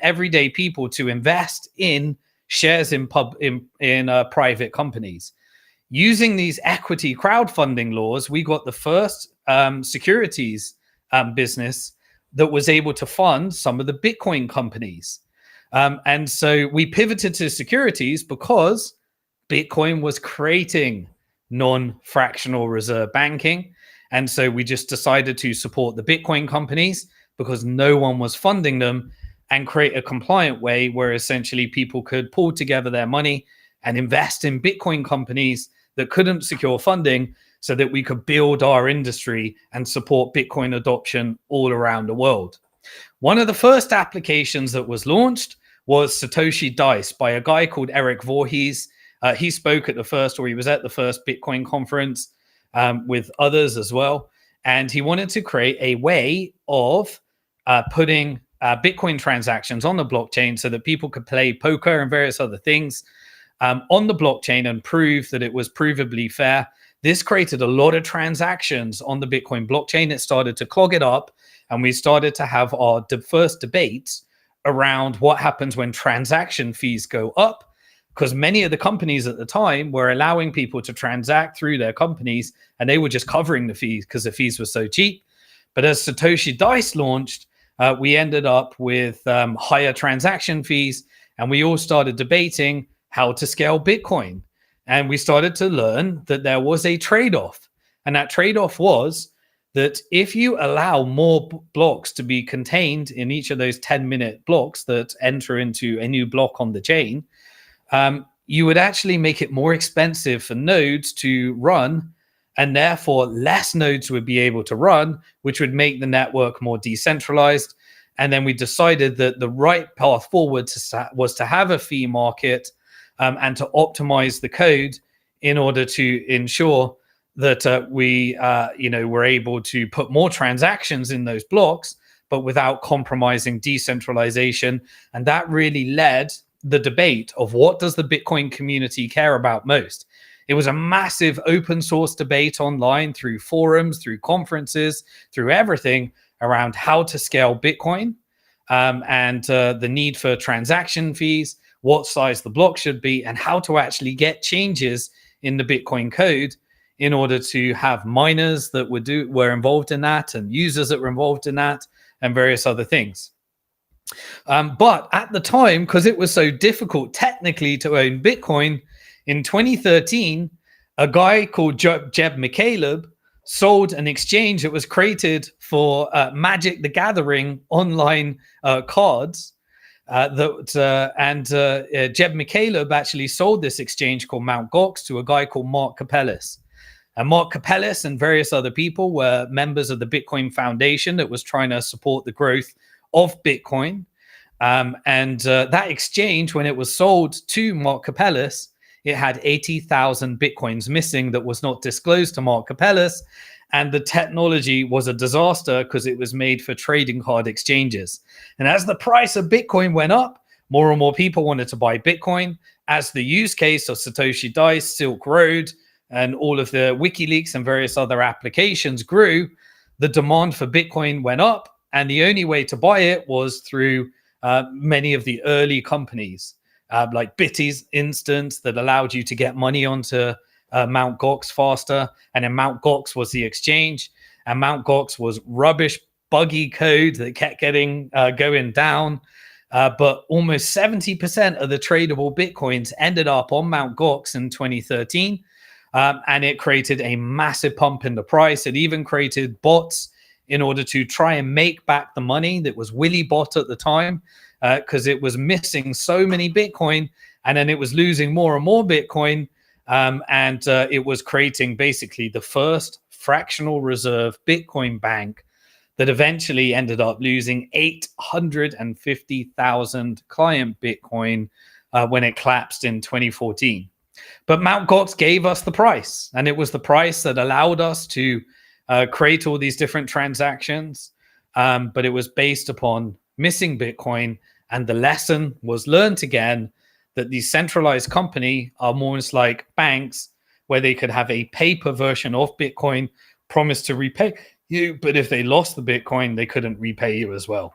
everyday people to invest in shares in private companies. Using these equity crowdfunding laws, we got the first securities business that was able to fund some of the Bitcoin companies. And so we pivoted to securities because Bitcoin was creating non-fractional reserve banking. And so we just decided to support the Bitcoin companies because no one was funding them, and create a compliant way where essentially people could pull together their money and invest in Bitcoin companies that couldn't secure funding, so that we could build our industry and support Bitcoin adoption all around the world. One of the first applications that was launched was Satoshi Dice by a guy called Eric Voorhees. He spoke at the first, or he was at the first Bitcoin conference with others as well. And he wanted to create a way of putting Bitcoin transactions on the blockchain so that people could play poker and various other things on the blockchain and prove that it was provably fair. This created a lot of transactions on the Bitcoin blockchain. It started to clog it up, and we started to have our first debates around what happens when transaction fees go up, because many of the companies at the time were allowing people to transact through their companies, and they were just covering the fees because the fees were so cheap. But as Satoshi Dice launched, we ended up with higher transaction fees, and we all started debating how to scale Bitcoin. And we started to learn that there was a trade-off. And that trade-off was that if you allow more blocks to be contained in each of those 10-minute blocks that enter into a new block on the chain, you would actually make it more expensive for nodes to run, and therefore less nodes would be able to run, which would make the network more decentralized. And then we decided that the right path forward was to have a fee market and to optimize the code in order to ensure that we were able to put more transactions in those blocks, but without compromising decentralization. And that really led the debate of what does the Bitcoin community care about most. It was a massive open source debate online, through forums, through conferences, through everything, around how to scale Bitcoin and the need for transaction fees, what size the block should be, and how to actually get changes in the Bitcoin code in order to have miners that were involved in that, and users that were involved in that, and various other things. But at the time, because it was so difficult technically to own Bitcoin, in 2013, a guy called Jeb McCaleb sold an exchange that was created for Magic the Gathering online cards. Jeb McCaleb actually sold this exchange called Mt. Gox to a guy called Mark Capellis. And Mark Capellis and various other people were members of the Bitcoin Foundation that was trying to support the growth of Bitcoin. That exchange, when it was sold to Mark Capellis, it had 80,000 Bitcoins missing that was not disclosed to Mark Capellis. And the technology was a disaster because it was made for trading card exchanges. And as the price of Bitcoin went up, more and more people wanted to buy Bitcoin. As the use case of Satoshi Dice, Silk Road, and all of the WikiLeaks and various other applications grew, the demand for Bitcoin went up. And the only way to buy it was through many of the early companies, like Bitty's instance, that allowed you to get money onto Mt. Gox faster. And then Mt. Gox was the exchange. And Mt. Gox was rubbish, buggy code that kept going down. But almost 70% of the tradable Bitcoins ended up on Mt. Gox in 2013. And it created a massive pump in the price. It even created bots in order to try and make back the money that was WillyBot at the time, because it was missing so many Bitcoin, and then it was losing more and more Bitcoin. It was creating basically the first fractional reserve Bitcoin bank that eventually ended up losing 850,000 client Bitcoin when it collapsed in 2014. But Mt. Gox gave us the price, and it was the price that allowed us to create all these different transactions. But it was based upon missing Bitcoin, and the lesson was learned again that these centralized company are more like banks, where they could have a paper version of Bitcoin, promise to repay you, but if they lost the Bitcoin, they couldn't repay you as well.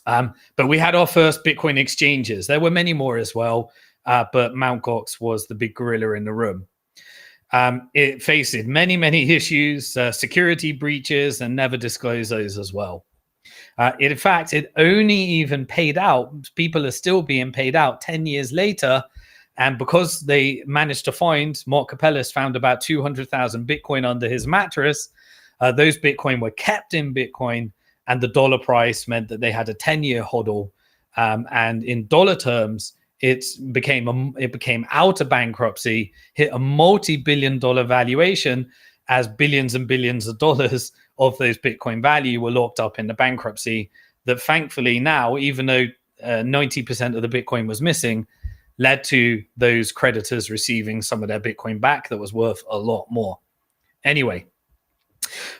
But we had our first Bitcoin exchanges. There were many more as well, but Mt. Gox was the big gorilla in the room. It faced many, many issues, security breaches, and never disclosed those as well. In fact, it only even paid out. People are still being paid out 10 years later. And because they managed to find, Mark Capellis found about 200,000 Bitcoin under his mattress, those Bitcoin were kept in Bitcoin, and the dollar price meant that they had a 10-year hodl. And in dollar terms, it became out of bankruptcy, hit a multi-billion-dollar valuation, as billions and billions of dollars of those Bitcoin value were locked up in the bankruptcy. That thankfully now, even though 90% of the Bitcoin was missing, led to those creditors receiving some of their Bitcoin back that was worth a lot more. Anyway,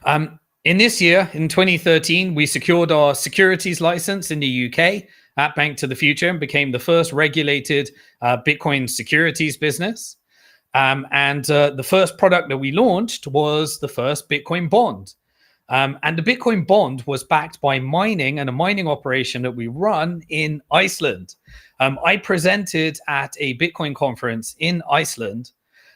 in this year, in 2013, we secured our securities license in the UK at Bank to the Future and became the first regulated Bitcoin securities business. The first product that we launched was the first Bitcoin bond. And the Bitcoin bond was backed by mining and a mining operation that we run in Iceland. I presented at a Bitcoin conference in Iceland.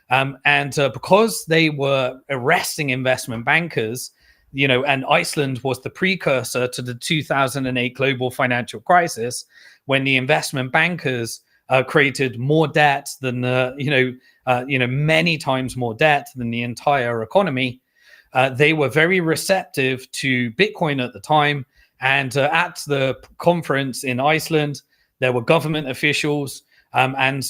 Because they were arresting investment bankers, and Iceland was the precursor to the 2008 global financial crisis, when the investment bankers created more debt than many times more debt than the entire economy. They were very receptive to Bitcoin at the time. And at the conference in Iceland, there were government officials and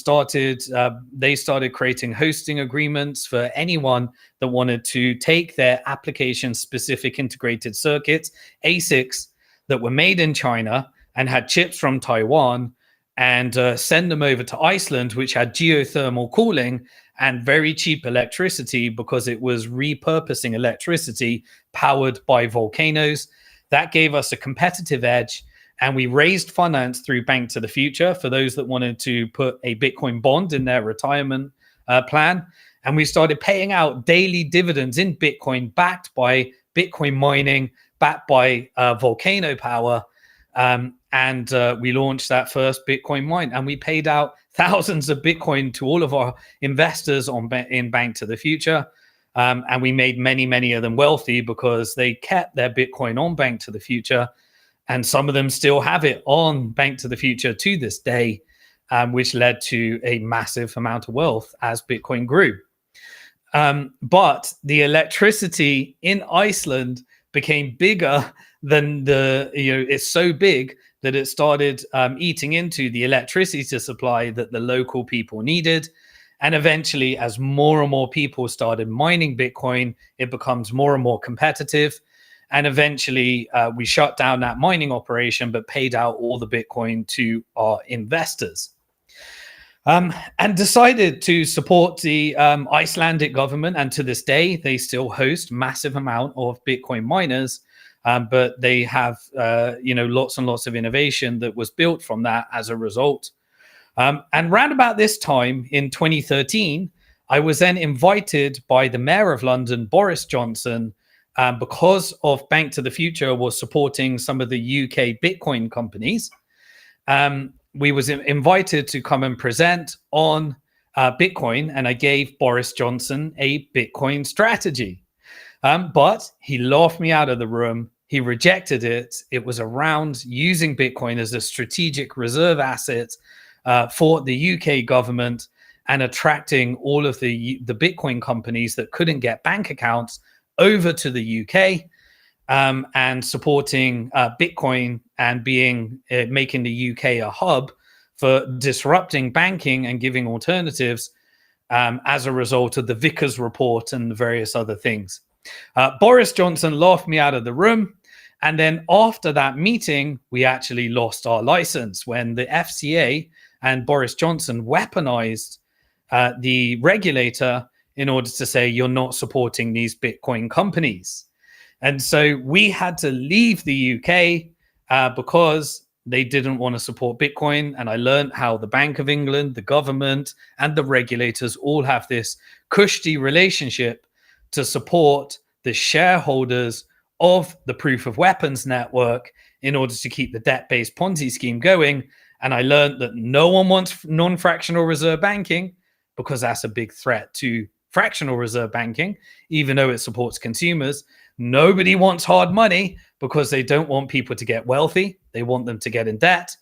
they started creating hosting agreements for anyone that wanted to take their application-specific integrated circuits, ASICs, that were made in China and had chips from Taiwan, and send them over to Iceland, which had geothermal cooling and very cheap electricity because it was repurposing electricity powered by volcanoes. That gave us a competitive edge, and we raised finance through Bank to the Future for those that wanted to put a Bitcoin bond in their retirement plan. And we started paying out daily dividends in Bitcoin, backed by Bitcoin mining, backed by volcano power. And we launched that first Bitcoin mine, and we paid out thousands of Bitcoin to all of our investors in Bank to the Future. And we made many of them wealthy because they kept their Bitcoin on Bank to the Future. And some of them still have it on Bank to the Future to this day, which led to a massive amount of wealth as Bitcoin grew. But the electricity in Iceland became bigger than it's so big that it started eating into the electricity supply that the local people needed. And eventually, as more and more people started mining Bitcoin, it becomes more and more competitive. And eventually, we shut down that mining operation, but paid out all the Bitcoin to our investors. And decided to support the Icelandic government. And to this day, they still host massive amount of Bitcoin miners. But they have, lots and lots of innovation that was built from that as a result. And round about this time in 2013, I was then invited by the Mayor of London, Boris Johnson, because of Bank to the Future was supporting some of the UK Bitcoin companies. We was invited to come and present on Bitcoin, and I gave Boris Johnson a Bitcoin strategy. But he laughed me out of the room. He rejected it. It was around using Bitcoin as a strategic reserve asset for the UK government and attracting all of the Bitcoin companies that couldn't get bank accounts over to the UK, and supporting Bitcoin and making the UK a hub for disrupting banking and giving alternatives as a result of the Vickers report and the various other things. Boris Johnson laughed me out of the room. And then after that meeting, we actually lost our license when the FCA and Boris Johnson weaponized the regulator in order to say, you're not supporting these Bitcoin companies. And so we had to leave the UK because they didn't want to support Bitcoin. And I learned how the Bank of England, the government, and the regulators all have this cushy relationship to support the shareholders of the proof of weapons network in order to keep the debt-based Ponzi scheme going. And I learned that no one wants non-fractional reserve banking because that's a big threat to fractional reserve banking, even though it supports consumers. Nobody wants hard money because they don't want people to get wealthy. They want them to get in debt.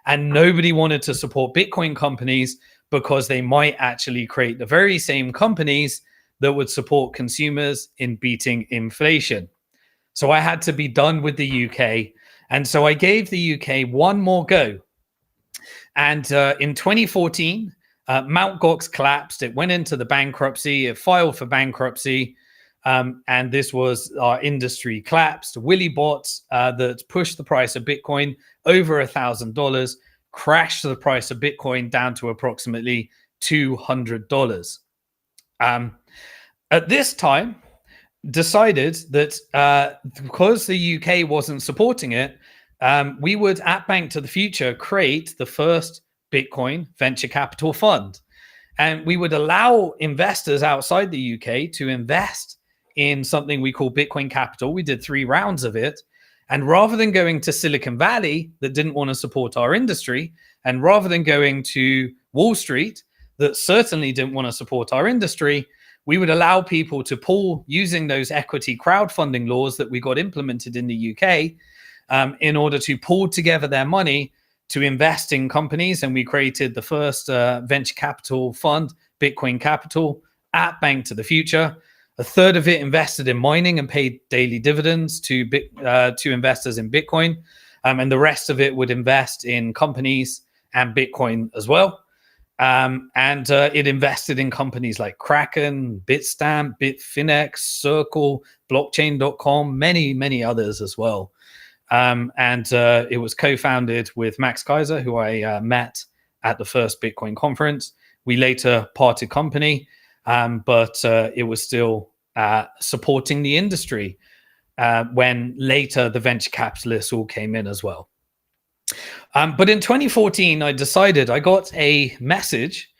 And nobody wanted to support Bitcoin companies because they might actually create the very same companies that would support consumers in beating inflation. So I had to be done with the UK. And so I gave the UK one more go. And in 2014, Mt. Gox collapsed. It went into the bankruptcy. It filed for bankruptcy. And this was our industry collapsed. Willy bots that pushed the price of Bitcoin over $1,000, crashed the price of Bitcoin down to approximately $200. At this time, decided that because the UK wasn't supporting it, we would, at Bank to the Future, create the first Bitcoin venture capital fund. And we would allow investors outside the UK to invest in something we call Bitcoin Capital. We did 3 rounds of it. And rather than going to Silicon Valley that didn't want to support our industry, and rather than going to Wall Street that certainly didn't want to support our industry, we would allow people to pool using those equity crowdfunding laws that we got implemented in the UK, in order to pool together their money to invest in companies. And we created the first venture capital fund, Bitcoin Capital, at Bank to the Future. A third of it invested in mining and paid daily dividends to investors in Bitcoin. And the rest of it would invest in companies and Bitcoin as well. And it invested in companies like Kraken, Bitstamp, Bitfinex, Circle, Blockchain.com, many others as well. And it was co-founded with Max Kaiser, who I met at the first Bitcoin conference. We later parted company, but it was still supporting the industry when later the venture capitalists all came in as well. But in 2014, I got a message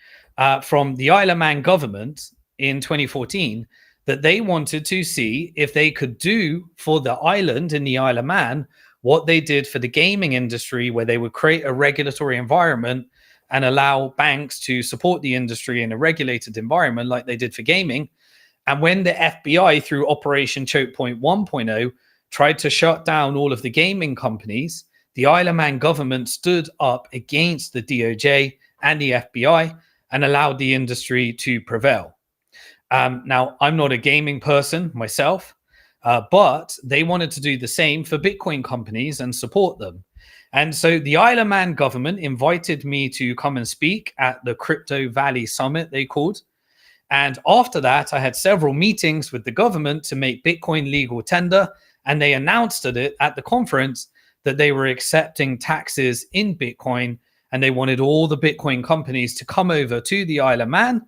from the Isle of Man government in 2014 that they wanted to see if they could do for the island in the Isle of Man what they did for the gaming industry, where they would create a regulatory environment and allow banks to support the industry in a regulated environment like they did for gaming. And when the FBI, through Operation Choke Point 1.0, tried to shut down all of the gaming companies, the Isle of Man government stood up against the DOJ and the FBI and allowed the industry to prevail. Now, I'm not a gaming person myself, but they wanted to do the same for Bitcoin companies and support them. And so the Isle of Man government invited me to come and speak at the Crypto Valley Summit, they called. And after that, I had several meetings with the government to make Bitcoin legal tender. And they announced at the conference that they were accepting taxes in Bitcoin, and they wanted all the Bitcoin companies to come over to the Isle of Man.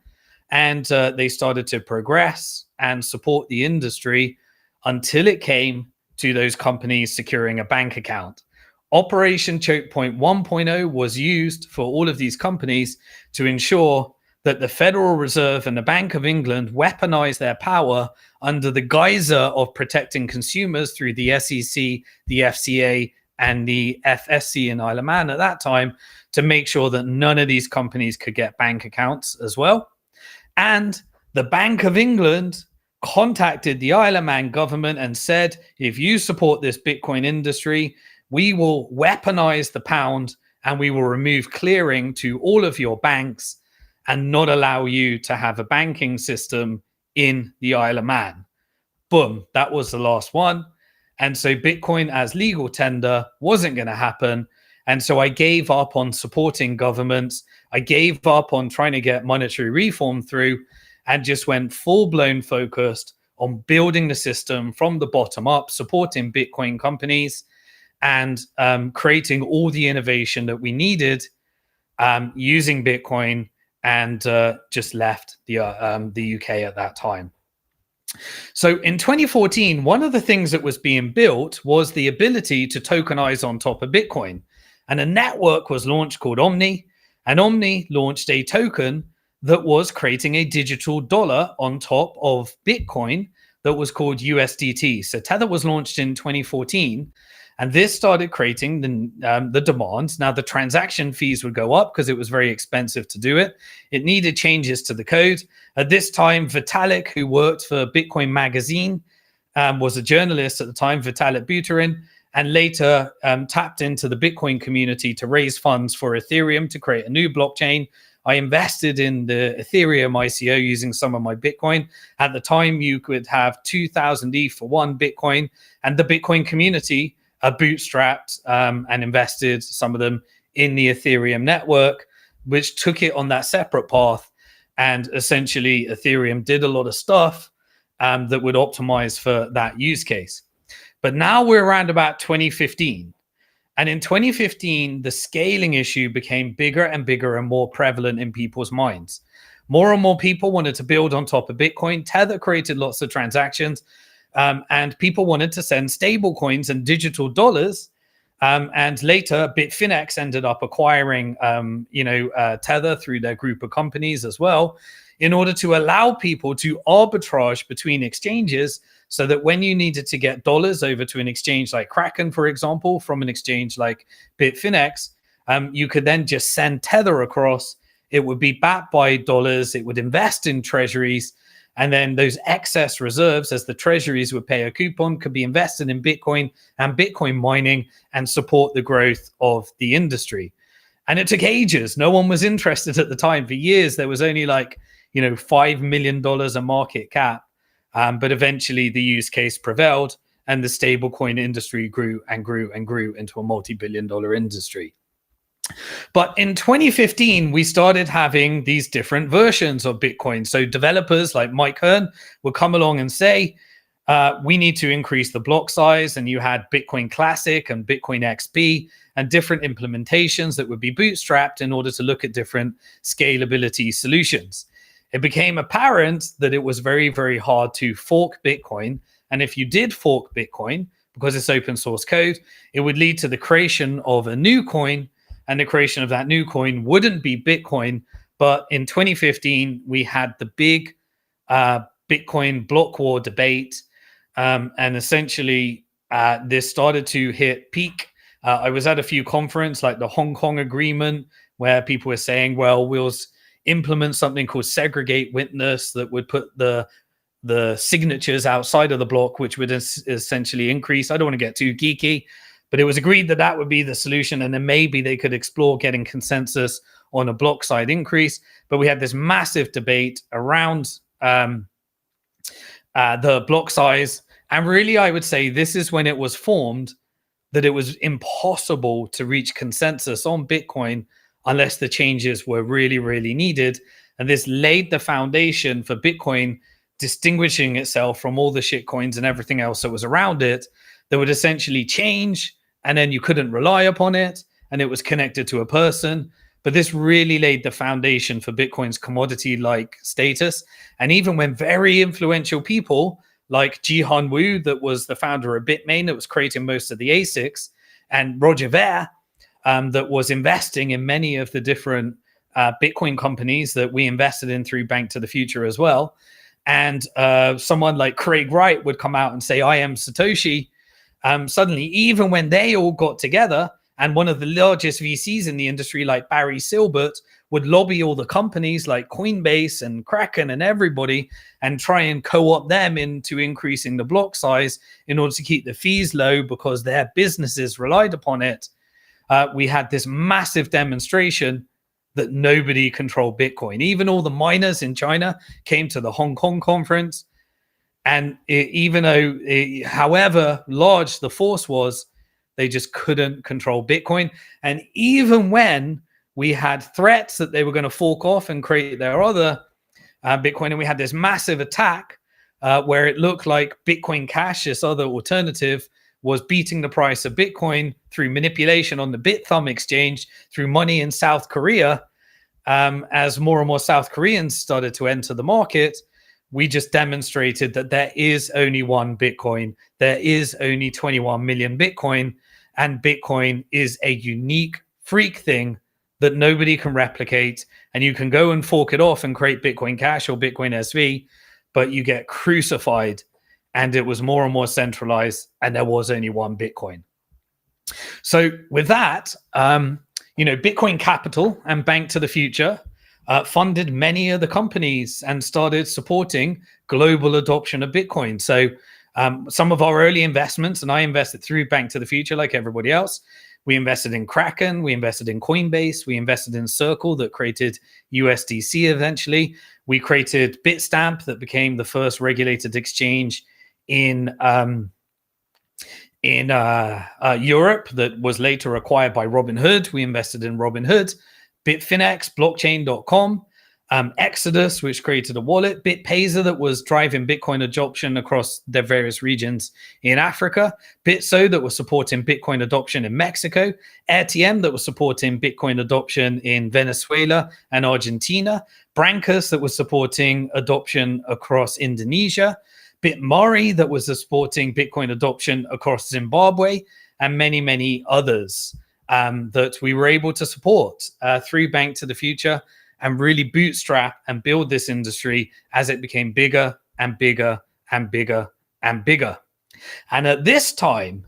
And they started to progress and support the industry until it came to those companies securing a bank account. Operation Choke Point 1.0 was used for all of these companies to ensure that the Federal Reserve and the Bank of England weaponized their power under the guise of protecting consumers through the SEC, the FCA, and the FSC in Isle of Man at that time, to make sure that none of these companies could get bank accounts as well. And the Bank of England contacted the Isle of Man government and said, if you support this Bitcoin industry, we will weaponize the pound and we will remove clearing to all of your banks and not allow you to have a banking system in the Isle of Man. Boom, that was the last one. And so Bitcoin as legal tender wasn't going to happen. And so I gave up on supporting governments. I gave up on trying to get monetary reform through and just went full-blown focused on building the system from the bottom up, supporting Bitcoin companies, and creating all the innovation that we needed using Bitcoin, and just left the UK at that time. So in 2014, one of the things that was being built was the ability to tokenize on top of Bitcoin. And a network was launched called Omni, and Omni launched a token that was creating a digital dollar on top of Bitcoin that was called USDT. So Tether was launched in 2014, and this started creating the demands. Now, the transaction fees would go up because it was very expensive to do it. It needed changes to the code. At this time, Vitalik, who worked for Bitcoin Magazine, was a journalist at the time, Vitalik Buterin, and later tapped into the Bitcoin community to raise funds for Ethereum to create a new blockchain. I invested in the Ethereum ICO using some of my Bitcoin. At the time, you could have 2,000 ETH for one Bitcoin, and the Bitcoin community bootstrapped and invested, some of them, in the Ethereum network, which took it on that separate path. And essentially, Ethereum did a lot of stuff that would optimize for that use case. But now we're around about 2015. And in 2015, the scaling issue became bigger and bigger and more prevalent in people's minds. More and more people wanted to build on top of Bitcoin. Tether created lots of transactions, and people wanted to send stable coins and digital dollars. And later, Bitfinex ended up acquiring, Tether through their group of companies as well, in order to allow people to arbitrage between exchanges, so that when you needed to get dollars over to an exchange like Kraken, for example, from an exchange like Bitfinex, you could then just send Tether across. It would be backed by dollars. It would invest in treasuries. And then those excess reserves, as the treasuries would pay a coupon, could be invested in Bitcoin and Bitcoin mining and support the growth of the industry. And it took ages. No one was interested at the time. For years, there was only like, $5 million a market cap. But eventually the use case prevailed and the stablecoin industry grew and grew and grew into a multi-billion-dollar industry. But in 2015, we started having these different versions of Bitcoin. So developers like Mike Hearn would come along and say, we need to increase the block size. And you had Bitcoin Classic and Bitcoin XP and different implementations that would be bootstrapped in order to look at different scalability solutions. It became apparent that it was very, very hard to fork Bitcoin. And if you did fork Bitcoin, because it's open source code, it would lead to the creation of a new coin. And the creation of that new coin wouldn't be Bitcoin. But in 2015, we had the big Bitcoin block war debate. And essentially, this started to hit peak. I was at a few conferences like the Hong Kong Agreement, where people were saying, well, we'll implement something called segregate witness that would put the signatures outside of the block, which would essentially increase. I don't want to get too geeky, but it was agreed that that would be the solution. And then maybe they could explore getting consensus on a block size increase. But we had this massive debate around the block size. And really, I would say this is when it was formed that it was impossible to reach consensus on Bitcoin unless the changes were really, really needed. And this laid the foundation for Bitcoin distinguishing itself from all the shit coins and everything else that was around it that would essentially change, and then you couldn't rely upon it, and it was connected to a person. But this really laid the foundation for Bitcoin's commodity-like status. And even when very influential people like Jihan Wu, that was the founder of Bitmain, that was creating most of the ASICs, and Roger Ver, that was investing in many of the different Bitcoin companies that we invested in through Bank to the Future as well. And someone like Craig Wright would come out and say, I am Satoshi. Suddenly, even when they all got together, and one of the largest VCs in the industry, like Barry Silbert, would lobby all the companies like Coinbase and Kraken and everybody and try and co-opt them into increasing the block size in order to keep the fees low because their businesses relied upon it. We had this massive demonstration that nobody controlled Bitcoin. Even all the miners in China came to the Hong Kong conference. And even though, however large the force was, they just couldn't control Bitcoin. And even when we had threats that they were going to fork off and create their other Bitcoin, and we had this massive attack where it looked like Bitcoin Cash, this other alternative, was beating the price of Bitcoin through manipulation on the BitThumb exchange, through money in South Korea. As more and more South Koreans started to enter the market, we just demonstrated that there is only one Bitcoin. There is only 21 million Bitcoin, and Bitcoin is a unique freak thing that nobody can replicate. And you can go and fork it off and create Bitcoin Cash or Bitcoin SV, but you get crucified. And it was more and more centralized, and there was only one Bitcoin. So with that, Bitcoin Capital and Bank to the Future funded many of the companies and started supporting global adoption of Bitcoin. So some of our early investments, and I invested through Bank to the Future like everybody else. We invested in Kraken, we invested in Coinbase, we invested in Circle that created USDC eventually. We created Bitstamp that became the first regulated exchange in Europe that was later acquired by Robinhood. We invested in Robinhood, Bitfinex, blockchain.com, Exodus, which created a wallet, BitPayzer that was driving Bitcoin adoption across their various regions in Africa, Bitso that was supporting Bitcoin adoption in Mexico, RTM that was supporting Bitcoin adoption in Venezuela and Argentina, Brancus that was supporting adoption across Indonesia, BitMari that was supporting Bitcoin adoption across Zimbabwe, and many, many others that we were able to support through Bank to the Future and really bootstrap and build this industry as it became bigger and bigger and bigger and bigger. And at this time,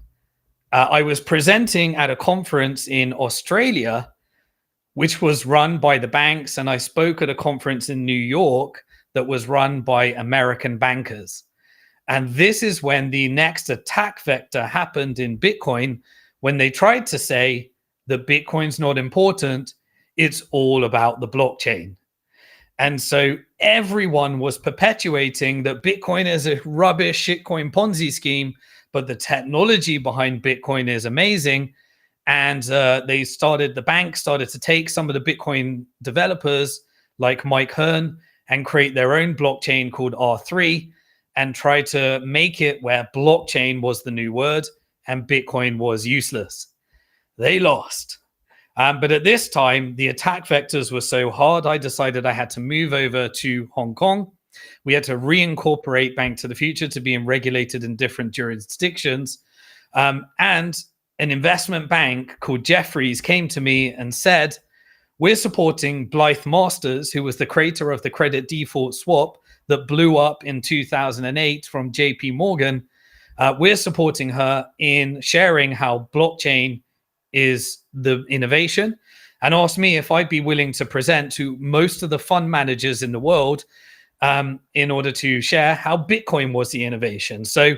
I was presenting at a conference in Australia, which was run by the banks, and I spoke at a conference in New York that was run by American bankers. And this is when the next attack vector happened in Bitcoin, when they tried to say that Bitcoin's not important, it's all about the blockchain. And so everyone was perpetuating that Bitcoin is a rubbish shitcoin Ponzi scheme, but the technology behind Bitcoin is amazing. And the bank started to take some of the Bitcoin developers like Mike Hearn and create their own blockchain called R3 and try to make it where blockchain was the new word and Bitcoin was useless. They lost. But at this time, the attack vectors were so hard, I decided I had to move over to Hong Kong. We had to reincorporate Bank to the Future to being regulated in different jurisdictions. And an investment bank called Jefferies came to me and said, we're supporting Blythe Masters, who was the creator of the credit default swap that blew up in 2008 from JP Morgan. We're supporting her in sharing how blockchain is the innovation, and asked me if I'd be willing to present to most of the fund managers in the world in order to share how Bitcoin was the innovation. So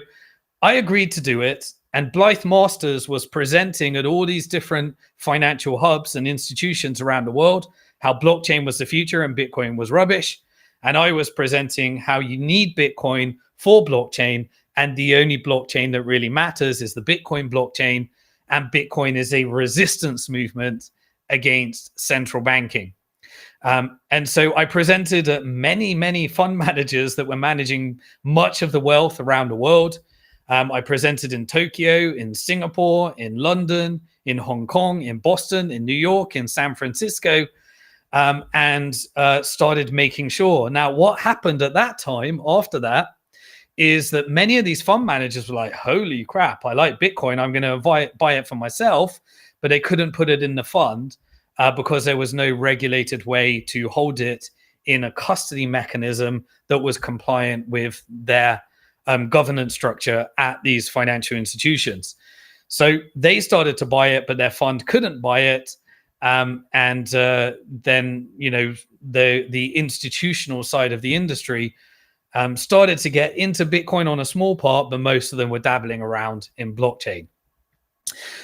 I agreed to do it. And Blythe Masters was presenting at all these different financial hubs and institutions around the world how blockchain was the future and Bitcoin was rubbish. And I was presenting how you need Bitcoin for blockchain. And the only blockchain that really matters is the Bitcoin blockchain. And Bitcoin is a resistance movement against central banking. And so I presented at many fund managers that were managing much of the wealth around the world. I presented in Tokyo, in Singapore, in London, in Hong Kong, in Boston, in New York, in San Francisco, and started making sure. Now, what happened at that time after that is that many of these fund managers were like, holy crap, I like Bitcoin. I'm going to buy it for myself. But they couldn't put it in the fund because there was no regulated way to hold it in a custody mechanism that was compliant with their governance structure at these financial institutions. So they started to buy it, but their fund couldn't buy it. Then, the institutional side of the industry started to get into Bitcoin on a small part, but most of them were dabbling around in blockchain.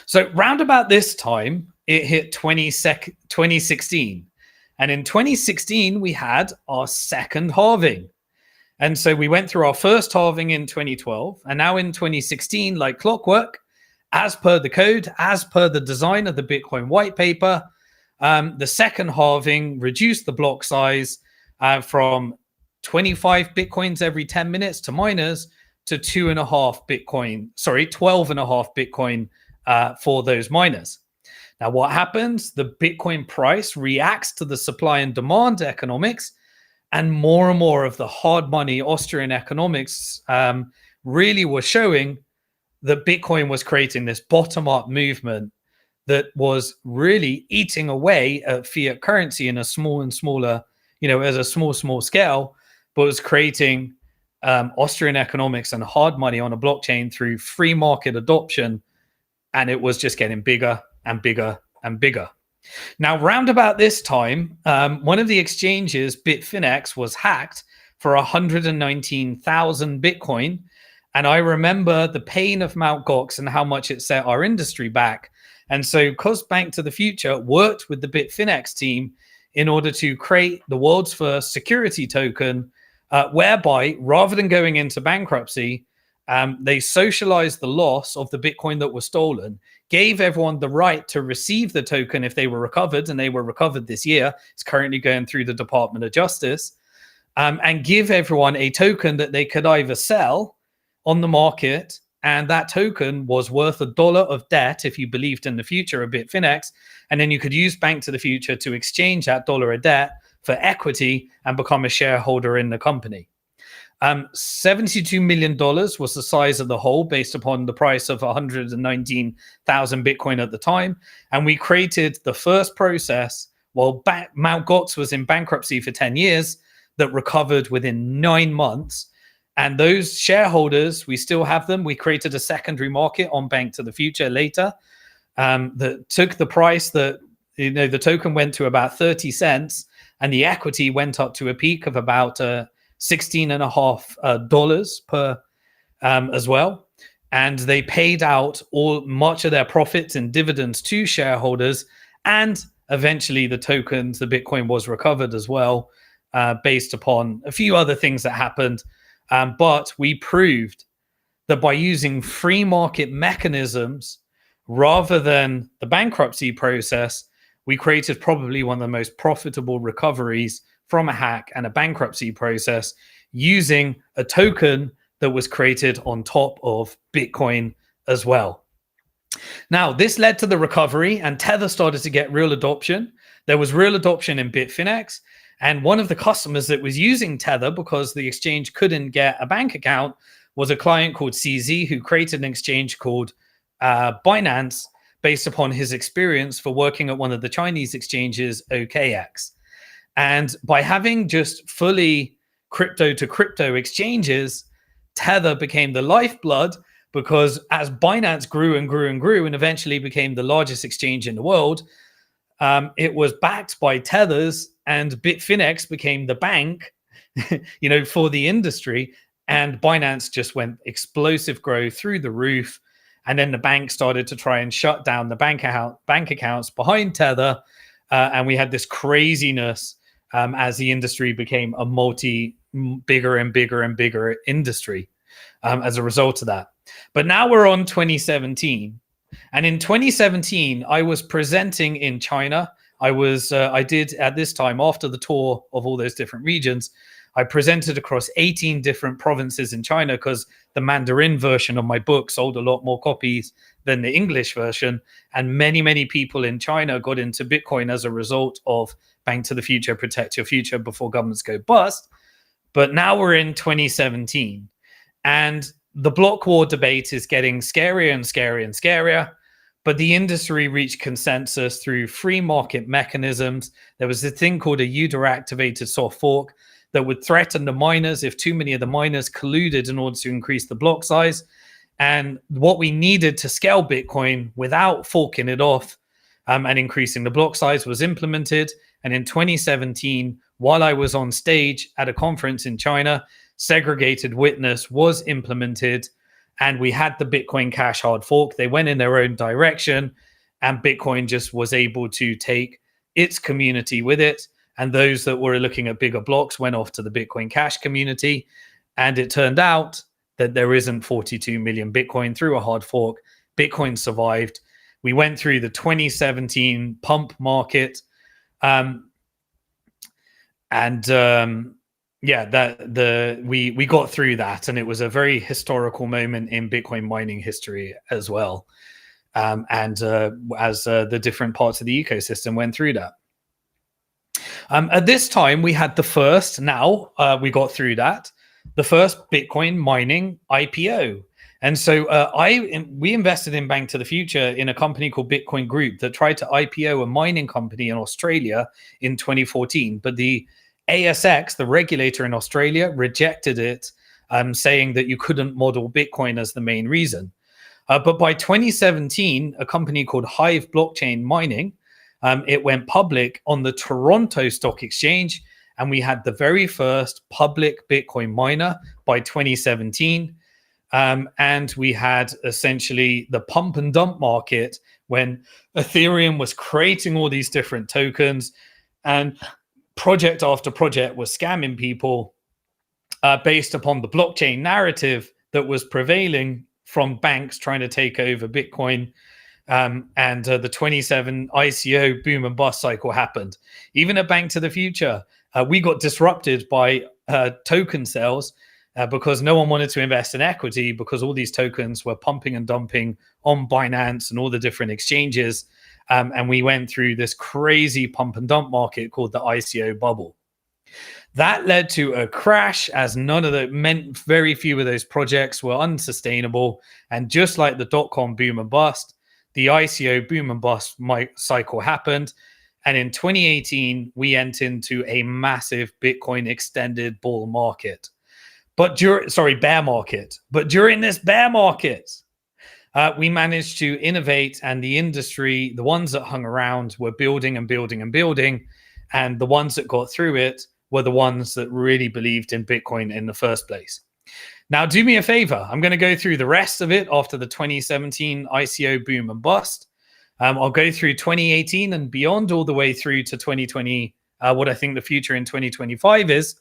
So round about this time, it hit 2016. And in 2016, we had our second halving. And so we went through our first halving in 2012. And now in 2016, like clockwork, as per the code, as per the design of the Bitcoin white paper, the second halving reduced the block size from 25 Bitcoins every 10 minutes to miners to 12.5 Bitcoin for those miners. Now, what happens? The Bitcoin price reacts to the supply and demand economics, and more of the hard money Austrian economics really was showing that Bitcoin was creating this bottom-up movement that was really eating away at fiat currency in a small and smaller, as a small scale, but was creating Austrian economics and hard money on a blockchain through free market adoption. And it was just getting bigger and bigger and bigger. Now, round about this time, one of the exchanges, Bitfinex, was hacked for 119,000 Bitcoin. And I remember the pain of Mt. Gox and how much it set our industry back. And so because Bank to the Future worked with the Bitfinex team in order to create the world's first security token, whereby rather than going into bankruptcy, they socialized the loss of the Bitcoin that was stolen, gave everyone the right to receive the token if they were recovered, and they were recovered this year. It's currently going through the Department of Justice, and give everyone a token that they could either sell on the market, and that token was worth $1 of debt if you believed in the future of Bitfinex, and then you could use Bank to the Future to exchange that $1 of debt for equity and become a shareholder in the company. $72 million was the size of the whole based upon the price of 119,000 Bitcoin at the time. And we created the first process while Mt. Gox was in bankruptcy for 10 years that recovered within 9 months. And those shareholders, we still have them. We created a secondary market on Bank to the Future later that took the price that, the token went to about 30 cents and the equity went up to a peak of about $16.50 per as well. And they paid out much of their profits and dividends to shareholders, and eventually the Bitcoin was recovered as well, based upon a few other things that happened. But we proved that by using free market mechanisms rather than the bankruptcy process, we created probably one of the most profitable recoveries from a hack and a bankruptcy process using a token that was created on top of Bitcoin as well. Now, this led to the recovery, and Tether started to get real adoption. There was real adoption in Bitfinex, and one of the customers that was using Tether because the exchange couldn't get a bank account was a client called CZ, who created an exchange called Binance based upon his experience for working at one of the Chinese exchanges, OKX. And by having just fully crypto to crypto exchanges, Tether became the lifeblood, because as Binance grew and grew and grew and eventually became the largest exchange in the world, it was backed by Tethers, and Bitfinex became the bank, for the industry. And Binance just went explosive growth through the roof. And then the bank started to try and shut down the bank accounts behind Tether. And we had this craziness as the industry became a bigger and bigger and bigger industry as a result of that. But now we're on 2017. And in 2017, I was presenting in China. I did at this time, after the tour of all those different regions, I presented across 18 different provinces in China, because the Mandarin version of my book sold a lot more copies than the English version. And many, many people in China got into Bitcoin as a result of Bank to the Future, Protect Your Future Before Governments Go Bust. But now we're in 2017. And the block war debate is getting scarier and scarier and scarier. But the industry reached consensus through free market mechanisms. There was a thing called a user-activated soft fork that would threaten the miners if too many of the miners colluded in order to increase the block size. And what we needed to scale Bitcoin without forking it off and increasing the block size was implemented. And in 2017, while I was on stage at a conference in China, segregated witness was implemented, and we had the Bitcoin Cash hard fork. They went in their own direction, and Bitcoin just was able to take its community with it. And those that were looking at bigger blocks went off to the Bitcoin Cash community. And it turned out that there isn't 42 million Bitcoin through a hard fork. Bitcoin survived. We went through the 2017 pump market. We got through that, and it was a very historical moment in Bitcoin mining history as well. As the different parts of the ecosystem went through that. At this time, we had the first. We got through that, the first Bitcoin mining IPO. And so we invested in Bank to the Future in a company called Bitcoin Group that tried to IPO a mining company in Australia in 2014. But the ASX, the regulator in Australia, rejected it, saying that you couldn't model Bitcoin as the main reason. But by 2017, a company called Hive Blockchain Mining, it went public on the Toronto Stock Exchange, and we had the very first public Bitcoin miner by 2017. And we had essentially the pump and dump market when Ethereum was creating all these different tokens, and project after project was scamming people based upon the blockchain narrative that was prevailing from banks trying to take over Bitcoin. The 27 ICO boom and bust cycle happened. Even at Bank to the Future, we got disrupted by token sales because no one wanted to invest in equity, because all these tokens were pumping and dumping on Binance and all the different exchanges. And we went through this crazy pump and dump market called the ICO bubble. That led to a crash, as very few of those projects were unsustainable. And just like the dot-com boom and bust, the ICO boom and bust cycle happened. And in 2018, we entered into a massive Bitcoin extended bear market. But during this bear market, we managed to innovate, and the industry, the ones that hung around, were building and building and building. And the ones that got through it were the ones that really believed in Bitcoin in the first place. Now, do me a favor. I'm going to go through the rest of it after the 2017 ICO boom and bust. I'll go through 2018 and beyond, all the way through to 2020, what I think the future in 2025 is.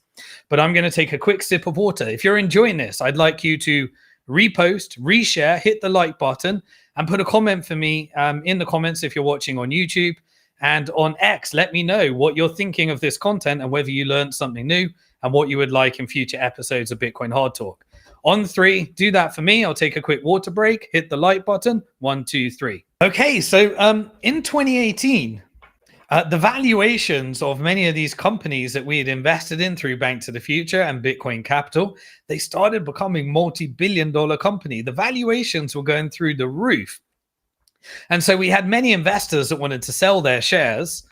But I'm going to take a quick sip of water. If you're enjoying this, I'd like you to repost, reshare, hit the like button, and put a comment for me in the comments if you're watching on YouTube. And on X, let me know what you're thinking of this content and whether you learned something new and what you would like in future episodes of Bitcoin Hard Talk. On 3, do that for me. I'll take a quick water break, hit the like button. 1, 2, 3. Okay, so in 2018, the valuations of many of these companies that we had invested in through Bank to the Future and Bitcoin Capital, they started becoming multi-billion-dollar company. The valuations were going through the roof. And so we had many investors that wanted to sell their shares.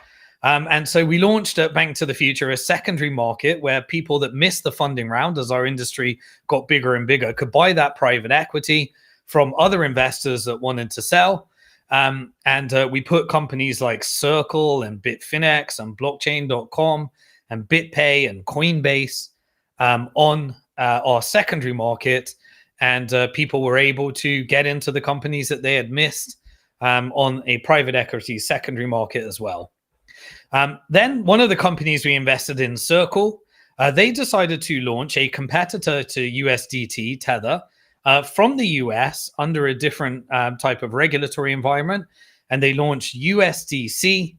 And so we launched at Bank to the Future a secondary market where people that missed the funding round as our industry got bigger and bigger could buy that private equity from other investors that wanted to sell. And we put companies like Circle and Bitfinex and blockchain.com and BitPay and Coinbase on our secondary market. And people were able to get into the companies that they had missed on a private equity secondary market as well. Then one of the companies we invested in, Circle, they decided to launch a competitor to USDT, Tether, from the US under a different type of regulatory environment. And they launched USDC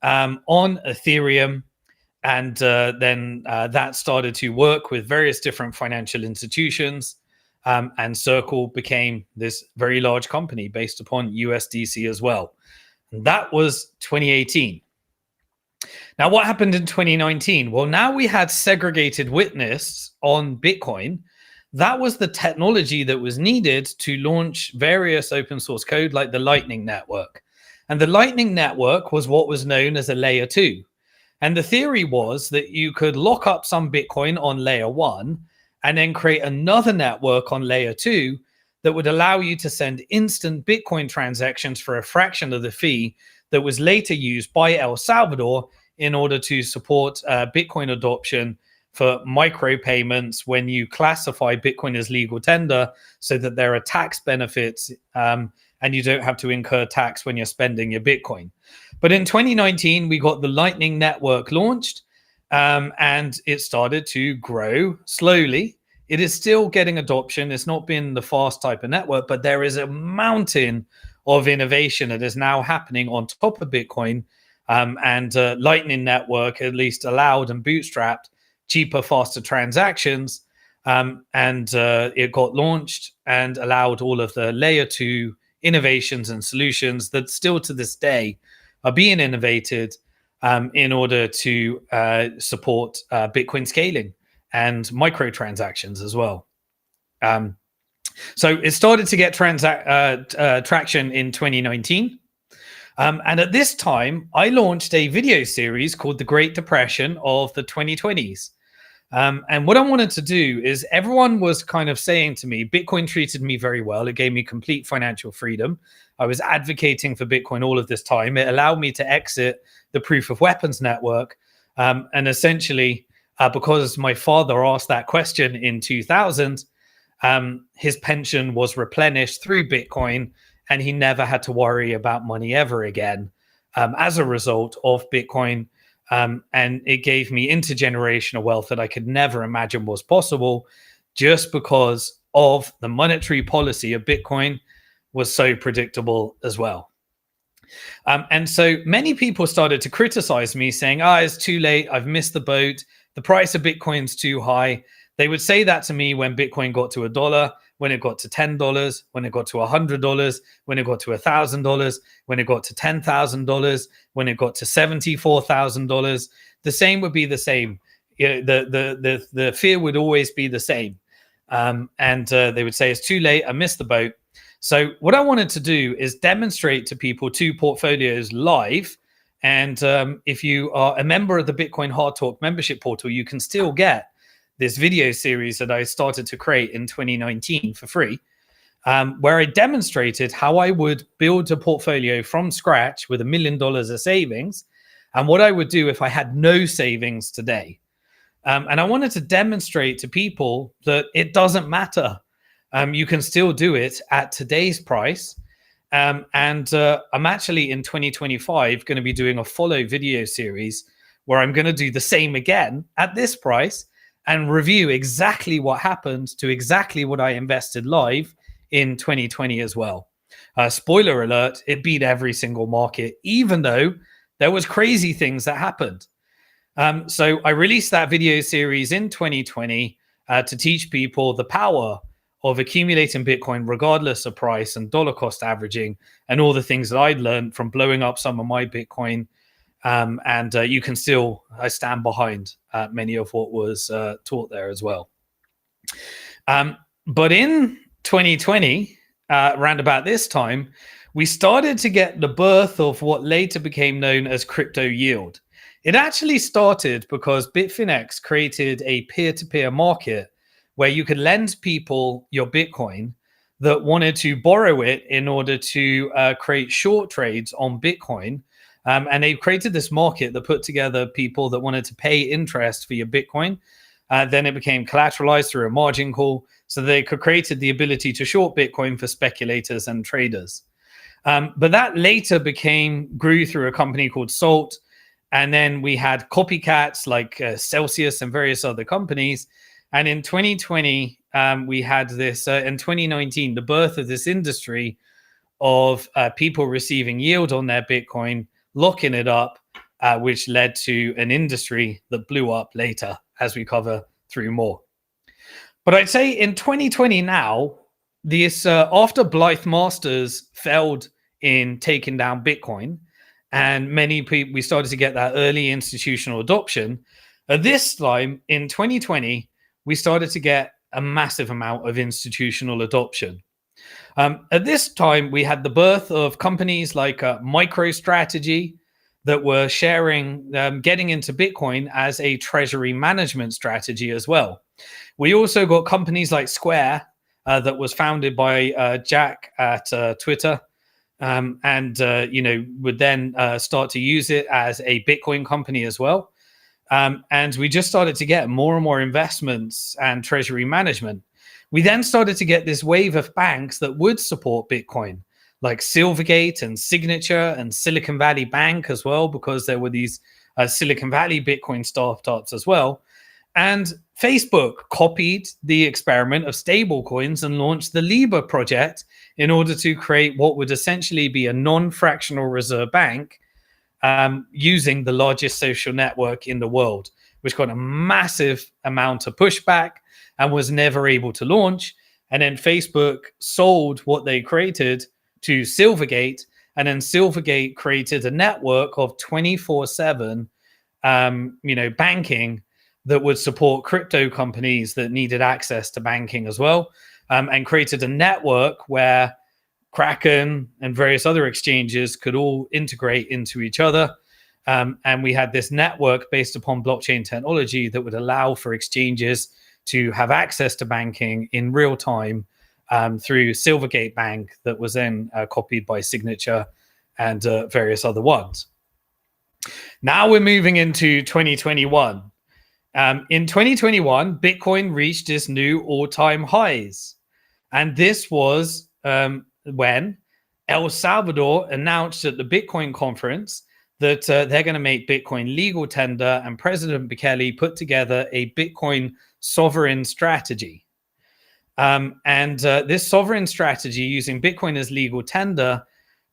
on Ethereum. And then that started to work with various different financial institutions. And Circle became this very large company based upon USDC as well. And that was 2018. Now, what happened in 2019? Well, now we had segregated witness on Bitcoin. That was the technology that was needed to launch various open source code like the Lightning Network. And the Lightning Network was what was known as a layer 2. And the theory was that you could lock up some Bitcoin on layer 1 and then create another network on layer 2 that would allow you to send instant Bitcoin transactions for a fraction of the fee that was later used by El Salvador in order to support Bitcoin adoption for micropayments when you classify Bitcoin as legal tender, so that there are tax benefits and you don't have to incur tax when you're spending your Bitcoin. But in 2019, we got the Lightning Network launched and it started to grow slowly. It is still getting adoption. It's not been the fast type of network, but there is a mountain of innovation that is now happening on top of Bitcoin. And Lightning Network at least allowed and bootstrapped cheaper, faster transactions. And it got launched and allowed all of the layer 2 innovations and solutions that still to this day are being innovated in order to support Bitcoin scaling and microtransactions as well. So it started to get traction in 2019. And at this time, I launched a video series called The Great Depression of the 2020s. And what I wanted to do is, everyone was kind of saying to me, Bitcoin treated me very well. It gave me complete financial freedom. I was advocating for Bitcoin all of this time. It allowed me to exit the proof of weapons network. And essentially, because my father asked that question in 2000, his pension was replenished through Bitcoin, and he never had to worry about money ever again as a result of Bitcoin. And it gave me intergenerational wealth that I could never imagine was possible, just because of the monetary policy of Bitcoin was so predictable as well. And so many people started to criticize me, saying, it's too late. I've missed the boat. The price of Bitcoin's too high. They would say that to me when Bitcoin got to $1, when it got to $10, when it got to $100, when it got to $1,000, when it got to $10,000, when it got to $74,000. The same would be the same. The fear would always be the same. And they would say, it's too late. I missed the boat. So what I wanted to do is demonstrate to people 2 portfolios live. And if you are a member of the Bitcoin Hard Talk membership portal, you can still get this video series that I started to create in 2019 for free, where I demonstrated how I would build a portfolio from scratch with $1 million of savings, and what I would do if I had no savings today. And I wanted to demonstrate to people that it doesn't matter. You can still do it at today's price. And I'm actually in 2025 going to be doing a follow video series where I'm going to do the same again at this price and review exactly what happened to exactly what I invested live in 2020 as well. Spoiler alert, it beat every single market, even though there was crazy things that happened. So I released that video series in 2020 to teach people the power of accumulating Bitcoin regardless of price and dollar cost averaging and all the things that I'd learned from blowing up some of my Bitcoin. And you can still, I stand behind many of what was taught there as well. But in 2020, around about this time, we started to get the birth of what later became known as crypto yield. It actually started because Bitfinex created a peer-to-peer market where you could lend people your Bitcoin that wanted to borrow it in order to create short trades on Bitcoin. And they created this market that put together people that wanted to pay interest for your Bitcoin. Then it became collateralized through a margin call. So they created the ability to short Bitcoin for speculators and traders. But that later grew through a company called Salt. And then we had copycats like Celsius and various other companies. And in 2020, we had this, in 2019, the birth of this industry of people receiving yield on their Bitcoin, locking it up, which led to an industry that blew up later, as we cover through more. But I'd say in 2020 now, this after Blythe Masters failed in taking down Bitcoin, and many people, we started to get that early institutional adoption. At this time in 2020, we started to get a massive amount of institutional adoption. At this time, we had the birth of companies like MicroStrategy that were sharing, getting into Bitcoin as a treasury management strategy as well. We also got companies like Square that was founded by Jack at Twitter, and would then start to use it as a Bitcoin company as well. And we just started to get more and more investments and treasury management. We then started to get this wave of banks that would support Bitcoin, like Silvergate and Signature and Silicon Valley Bank as well, because there were these Silicon Valley Bitcoin startups as well. And Facebook copied the experiment of stablecoins and launched the Libra project in order to create what would essentially be a non-fractional reserve bank, using the largest social network in the world, which got a massive amount of pushback and was never able to launch. And then Facebook sold what they created to Silvergate, and then Silvergate created a network of 24/7, banking that would support crypto companies that needed access to banking as well, and created a network where Kraken and various other exchanges could all integrate into each other. And we had this network based upon blockchain technology that would allow for exchanges to have access to banking in real time through Silvergate Bank, that was then copied by Signature and various other ones. Now we're moving into 2021. In 2021, Bitcoin reached its new all-time highs. And this was when El Salvador announced at the Bitcoin conference that they're going to make Bitcoin legal tender, and President Bukele put together a Bitcoin sovereign strategy. And this sovereign strategy, using Bitcoin as legal tender,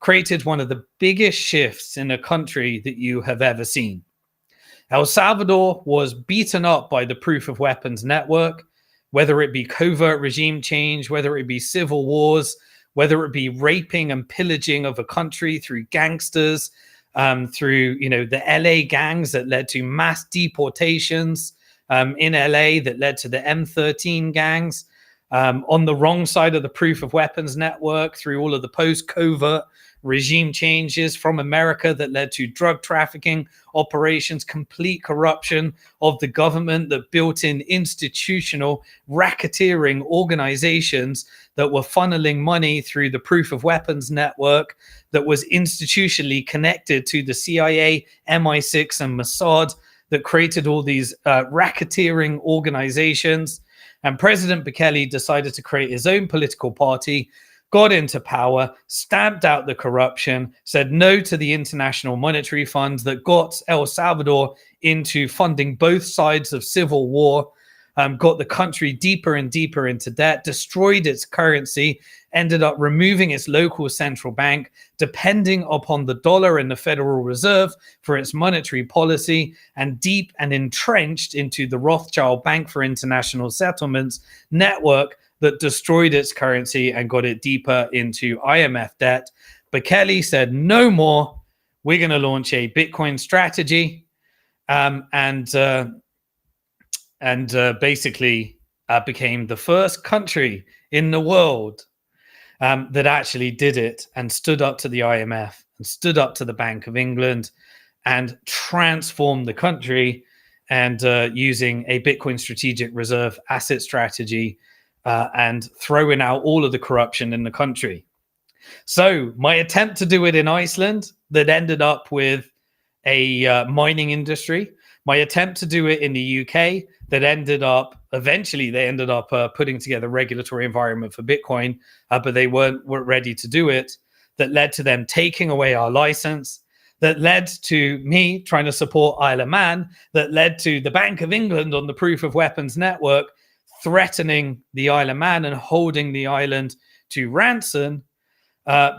created one of the biggest shifts in a country that you have ever seen. El Salvador was beaten up by the proof of weapons network, whether it be covert regime change, whether it be civil wars, whether it be raping and pillaging of a country through gangsters, through the LA gangs that led to mass deportations in LA that led to the M13 gangs, on the wrong side of the proof of weapons network through all of the post-covert regime changes from America that led to drug trafficking operations, complete corruption of the government that built in institutional racketeering organizations that were funneling money through the proof of weapons network that was institutionally connected to the CIA, MI6, and Mossad, that created all these racketeering organizations. And President Bukele decided to create his own political party, got into power, stamped out the corruption, said no to the International Monetary Fund that got El Salvador into funding both sides of civil war, got the country deeper and deeper into debt, destroyed its currency, ended up removing its local central bank, depending upon the dollar and the Federal Reserve for its monetary policy, and deep and entrenched into the Rothschild Bank for International Settlements network that destroyed its currency and got it deeper into IMF debt. Bukele said, no more. We're going to launch a Bitcoin strategy. And basically became the first country in the world that actually did it and stood up to the IMF and stood up to the Bank of England and transformed the country, and using a Bitcoin strategic reserve asset strategy and throwing out all of the corruption in the country. So my attempt to do it in Iceland that ended up with a mining industry, my attempt to do it in the UK that ended up, eventually they ended up putting together a regulatory environment for Bitcoin, but they weren't ready to do it, that led to them taking away our license, that led to me trying to support Isle of Man, that led to the Bank of England on the Proof of Weapons network threatening the Isle of Man and holding the island to ransom,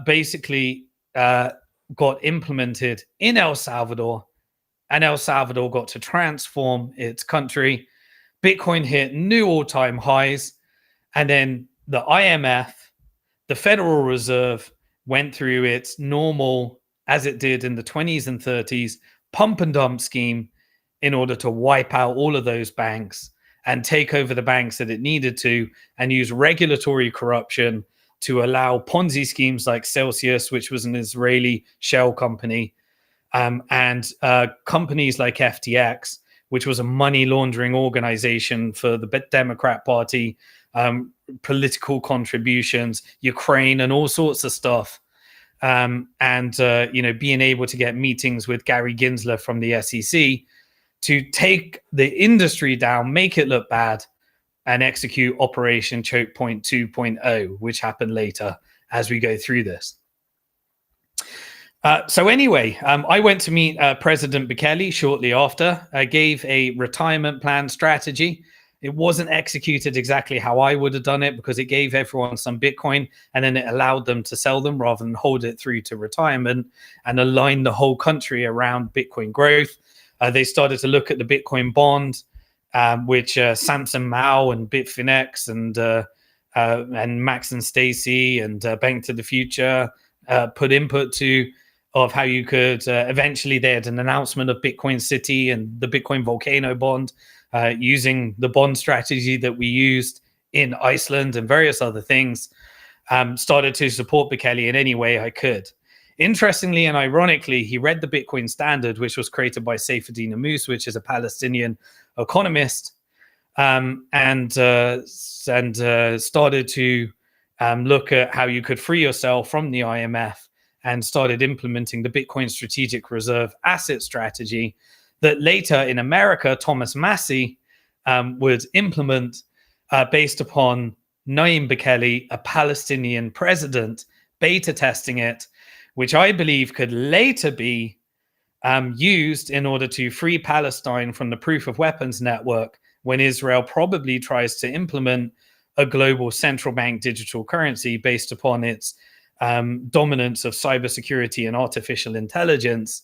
basically got implemented in El Salvador, and El Salvador got to transform its country. Bitcoin hit new all-time highs, and then the IMF, the Federal Reserve, went through its normal, as it did in the 20s and 30s, pump and dump scheme in order to wipe out all of those banks and take over the banks that it needed to, and use regulatory corruption to allow Ponzi schemes like Celsius, which was an Israeli shell company, and companies like FTX, which was a money laundering organization for the Democrat Party, political contributions, Ukraine, and all sorts of stuff. Being able to get meetings with Gary Gensler from the SEC to take the industry down, make it look bad, and execute Operation Choke Point 2.0, which happened later as we go through this. I went to meet President Bukele shortly after. I gave a retirement plan strategy. It wasn't executed exactly how I would have done it, because it gave everyone some Bitcoin and then it allowed them to sell them rather than hold it through to retirement, and align the whole country around Bitcoin growth. They started to look at the Bitcoin bond, which Samson Mao and Bitfinex and Max and Stacy and Bank to the Future put input to, of how you could eventually, they had an announcement of Bitcoin City and the Bitcoin Volcano bond, using the bond strategy that we used in Iceland and various other things. Started to support Bukele in any way I could. Interestingly and ironically, he read the Bitcoin Standard, which was created by Saifedean Ammous, which is a Palestinian economist, and started to look at how you could free yourself from the IMF, and started implementing the Bitcoin Strategic Reserve Asset Strategy that later in America, Thomas Massie would implement based upon Nayib Bukele, a Palestinian president, beta testing it, which I believe could later be used in order to free Palestine from the Proof of Weapons network when Israel probably tries to implement a global central bank digital currency based upon its dominance of cybersecurity and artificial intelligence,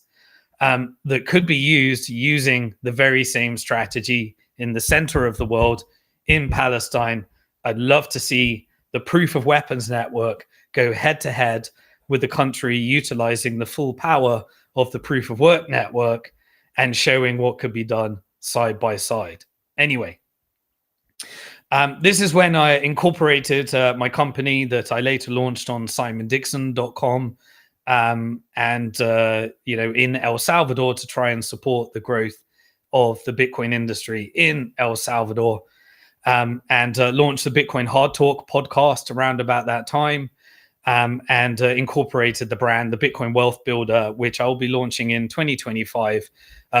that could be used using the very same strategy in the center of the world in Palestine. I'd love to see the Proof of Weapons network go head to head with the country utilizing the full power of the Proof of Work network and showing what could be done side by side. Anyway, this is when I incorporated my company that I later launched on simondixon.com, in El Salvador to try and support the growth of the Bitcoin industry in El Salvador, and launched the BitcoinHardTalk podcast around about that time. and incorporated the brand, the Bitcoin Wealth Builder, which I'll be launching in 2025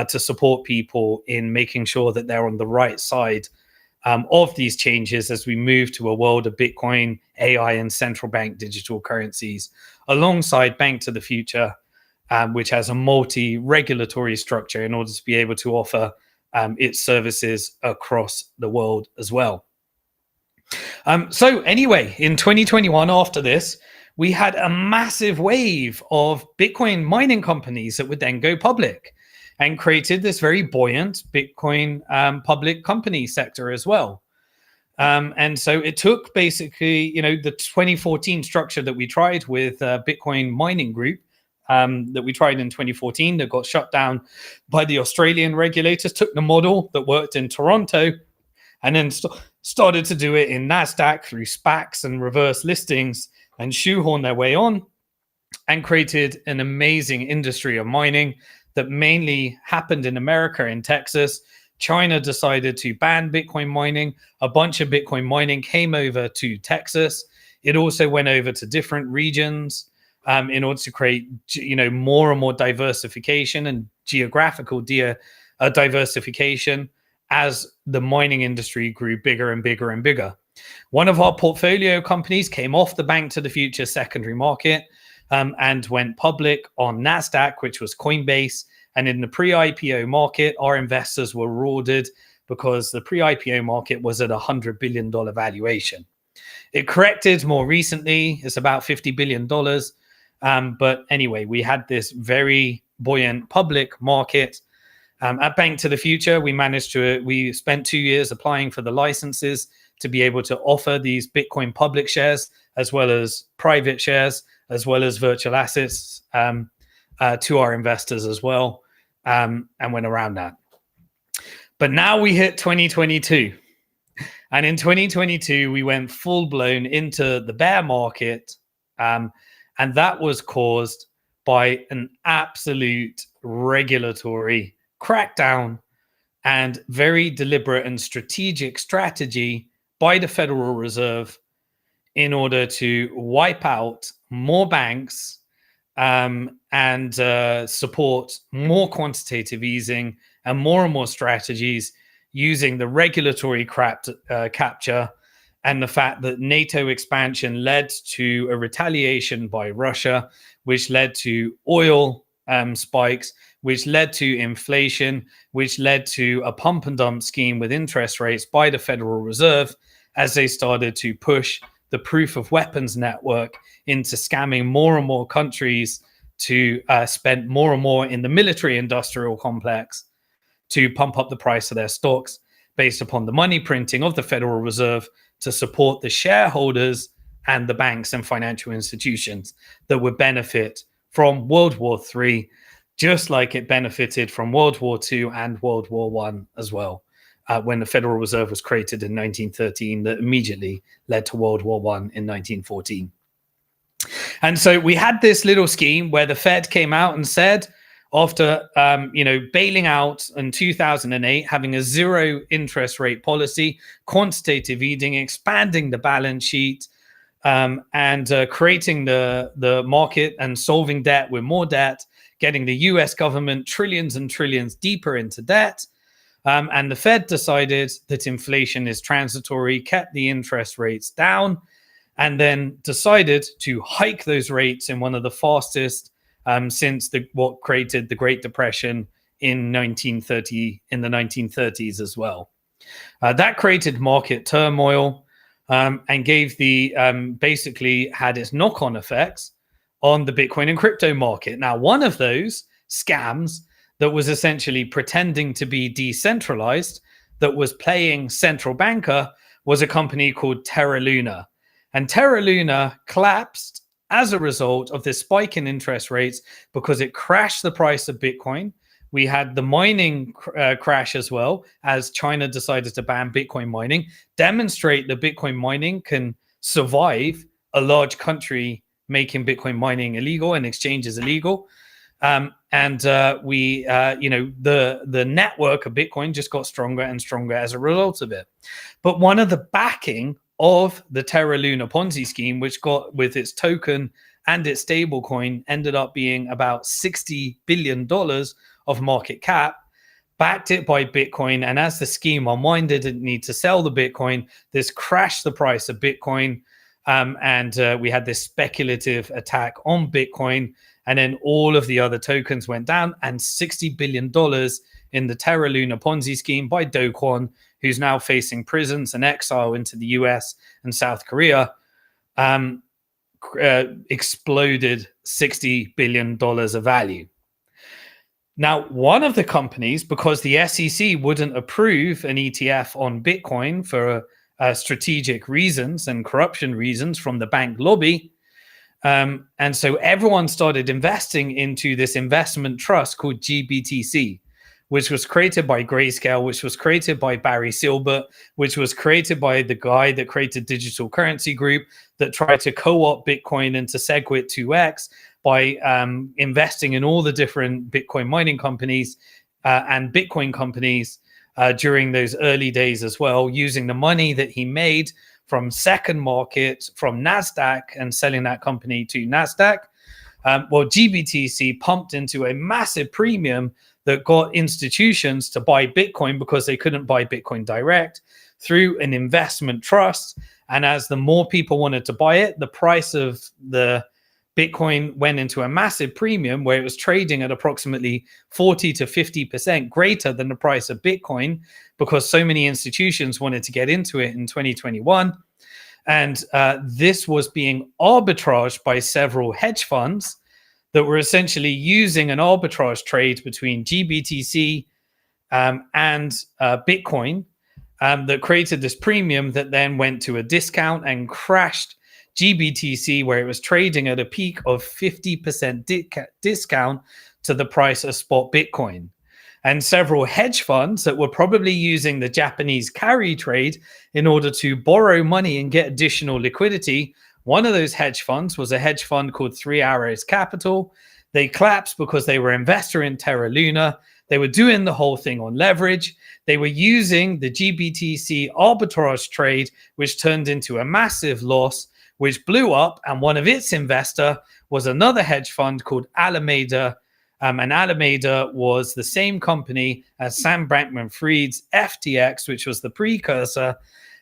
to support people in making sure that they're on the right side of these changes as we move to a world of Bitcoin, AI, and central bank digital currencies, alongside Bank to the Future, which has a multi-regulatory structure in order to be able to offer its services across the world as well. So anyway, in 2021, after this, we had a massive wave of Bitcoin mining companies that would then go public and created this very buoyant Bitcoin public company sector as well. And so it took basically, the 2014 structure that we tried with Bitcoin Mining Group, that we tried in 2014, that got shut down by the Australian regulators, took the model that worked in Toronto and then started to do it in NASDAQ through SPACs and reverse listings and shoehorn their way on, and created an amazing industry of mining that mainly happened in America, in Texas. China decided to ban Bitcoin mining. A bunch of Bitcoin mining came over to Texas. It also went over to different regions in order to create, more and more diversification and geographical diversification as the mining industry grew bigger and bigger and bigger. One of our portfolio companies came off the Bank to the Future secondary market and went public on NASDAQ, which was Coinbase. And in the pre-IPO market, our investors were rewarded because the pre-IPO market was at a $100 billion valuation. It corrected more recently. It's about $50 billion. But anyway, we had this very buoyant public market. At Bank to the Future, we spent 2 years applying for the licenses to be able to offer these Bitcoin public shares, as well as private shares, as well as virtual assets to our investors as well, and went around that. But now we hit 2022. And in 2022, we went full blown into the bear market. And that was caused by an absolute regulatory crackdown and very deliberate and strategic strategy by the Federal Reserve in order to wipe out more banks and support more quantitative easing and more strategies using the regulatory capture and the fact that NATO expansion led to a retaliation by Russia, which led to oil spikes, which led to inflation, which led to a pump and dump scheme with interest rates by the Federal Reserve as they started to push the proof of weapons network into scamming more and more countries to spend more and more in the military industrial complex to pump up the price of their stocks based upon the money printing of the Federal Reserve to support the shareholders and the banks and financial institutions that would benefit from World War III, just like it benefited from World War II and World War I as well, when the Federal Reserve was created in 1913, that immediately led to World War I in 1914. And so we had this little scheme where the Fed came out and said, after bailing out in 2008, having a zero interest rate policy, quantitative easing, expanding the balance sheet, and creating the market and solving debt with more debt, getting the US government trillions and trillions deeper into debt. And the Fed decided that inflation is transitory, kept the interest rates down, and then decided to hike those rates in one of the fastest since what created the Great Depression in the 1930s as well. That created market turmoil and gave basically had its knock-on effects on the Bitcoin and crypto market. Now, one of those scams that was essentially pretending to be decentralized, that was playing central banker, was a company called Terra Luna. And Terra Luna collapsed as a result of this spike in interest rates because it crashed the price of Bitcoin. We had the mining crash as well, as China decided to ban Bitcoin mining, demonstrate that Bitcoin mining can survive a large country making Bitcoin mining illegal and exchanges illegal. The network of Bitcoin just got stronger and stronger as a result of it. But one of the backing of the Terra Luna Ponzi scheme, which got with its token and its stablecoin ended up being about $60 billion of market cap, backed it by Bitcoin. And as the scheme unwinded, it need to sell the Bitcoin. This crashed the price of Bitcoin. And we had this speculative attack on Bitcoin. And then all of the other tokens went down, and $60 billion in the Terra Luna Ponzi scheme by Do Kwon, who's now facing prisons and exile into the US and South Korea, exploded $60 billion of value. Now, one of the companies, because the SEC wouldn't approve an ETF on Bitcoin for strategic reasons and corruption reasons from the bank lobby, and so everyone started investing into this investment trust called GBTC, which was created by Grayscale, which was created by Barry Silbert, which was created by the guy that created Digital Currency Group that tried to co-opt Bitcoin into SegWit 2x by investing in all the different Bitcoin mining companies and Bitcoin companies during those early days as well, using the money that he made from second market, from NASDAQ, and selling that company to NASDAQ. Well, GBTC pumped into a massive premium that got institutions to buy Bitcoin because they couldn't buy Bitcoin direct through an investment trust. And as the more people wanted to buy it, the price of the Bitcoin went into a massive premium where it was trading at approximately 40 to 50% greater than the price of Bitcoin because so many institutions wanted to get into it in 2021. And this was being arbitraged by several hedge funds that were essentially using an arbitrage trade between GBTC and Bitcoin that created this premium that then went to a discount and crashed GBTC, where it was trading at a peak of 50% discount to the price of spot Bitcoin. And several hedge funds that were probably using the Japanese carry trade in order to borrow money and get additional liquidity. One of those hedge funds was a hedge fund called Three Arrows Capital. They collapsed because they were investor in Terra Luna. They were doing the whole thing on leverage. They were using the GBTC arbitrage trade, which turned into a massive loss, which blew up. And one of its investor was another hedge fund called Alameda. And Alameda was the same company as Sam Bankman-Fried's FTX, which was the precursor.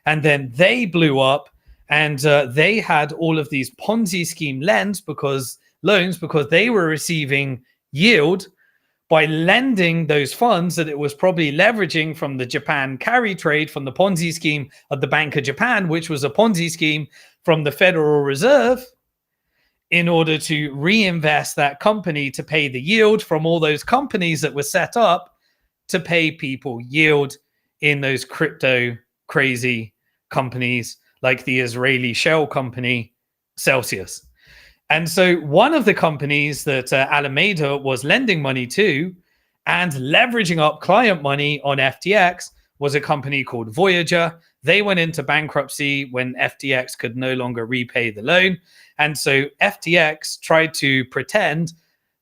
And then they blew up, and they had all of these Ponzi scheme loans because they were receiving yield by lending those funds that it was probably leveraging from the Japan carry trade from the Ponzi scheme of the Bank of Japan, which was a Ponzi scheme from the Federal Reserve, in order to reinvest that company to pay the yield from all those companies that were set up to pay people yield in those crypto crazy companies like the Israeli shell company Celsius. And so one of the companies that Alameda was lending money to and leveraging up client money on FTX was a company called Voyager. They went into bankruptcy when FTX could no longer repay the loan. And so FTX tried to pretend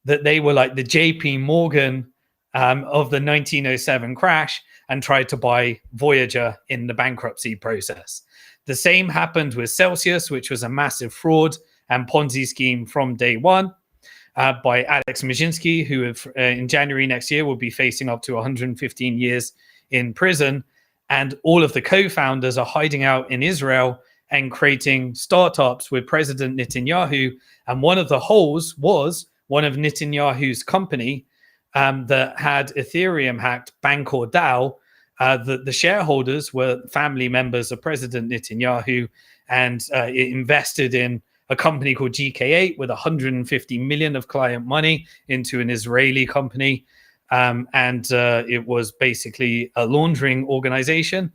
that they were like the JP Morgan of the 1907 crash and tried to buy Voyager in the bankruptcy process. The same happened with Celsius, which was a massive fraud and Ponzi scheme from day one by Alex Majinsky, who in January next year will be facing up to 115 years in prison. And all of the co-founders are hiding out in Israel and creating startups with President Netanyahu. And one of the holes was one of Netanyahu's company that had Ethereum hacked, Bancor DAO. The shareholders were family members of President Netanyahu, and it invested in a company called GK8 with 150 million of client money into an Israeli company. And it was basically a laundering organization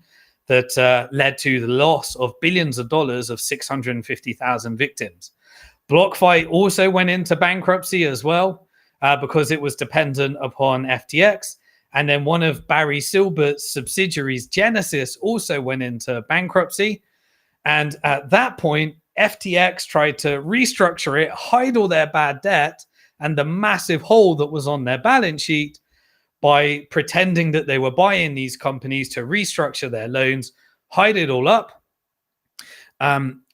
that led to the loss of billions of dollars of 650,000 victims. BlockFi also went into bankruptcy as well because it was dependent upon FTX. And then one of Barry Silbert's subsidiaries, Genesis, also went into bankruptcy. And at that point, FTX tried to restructure it, hide all their bad debt and the massive hole that was on their balance sheet by pretending that they were buying these companies to restructure their loans, hide it all up.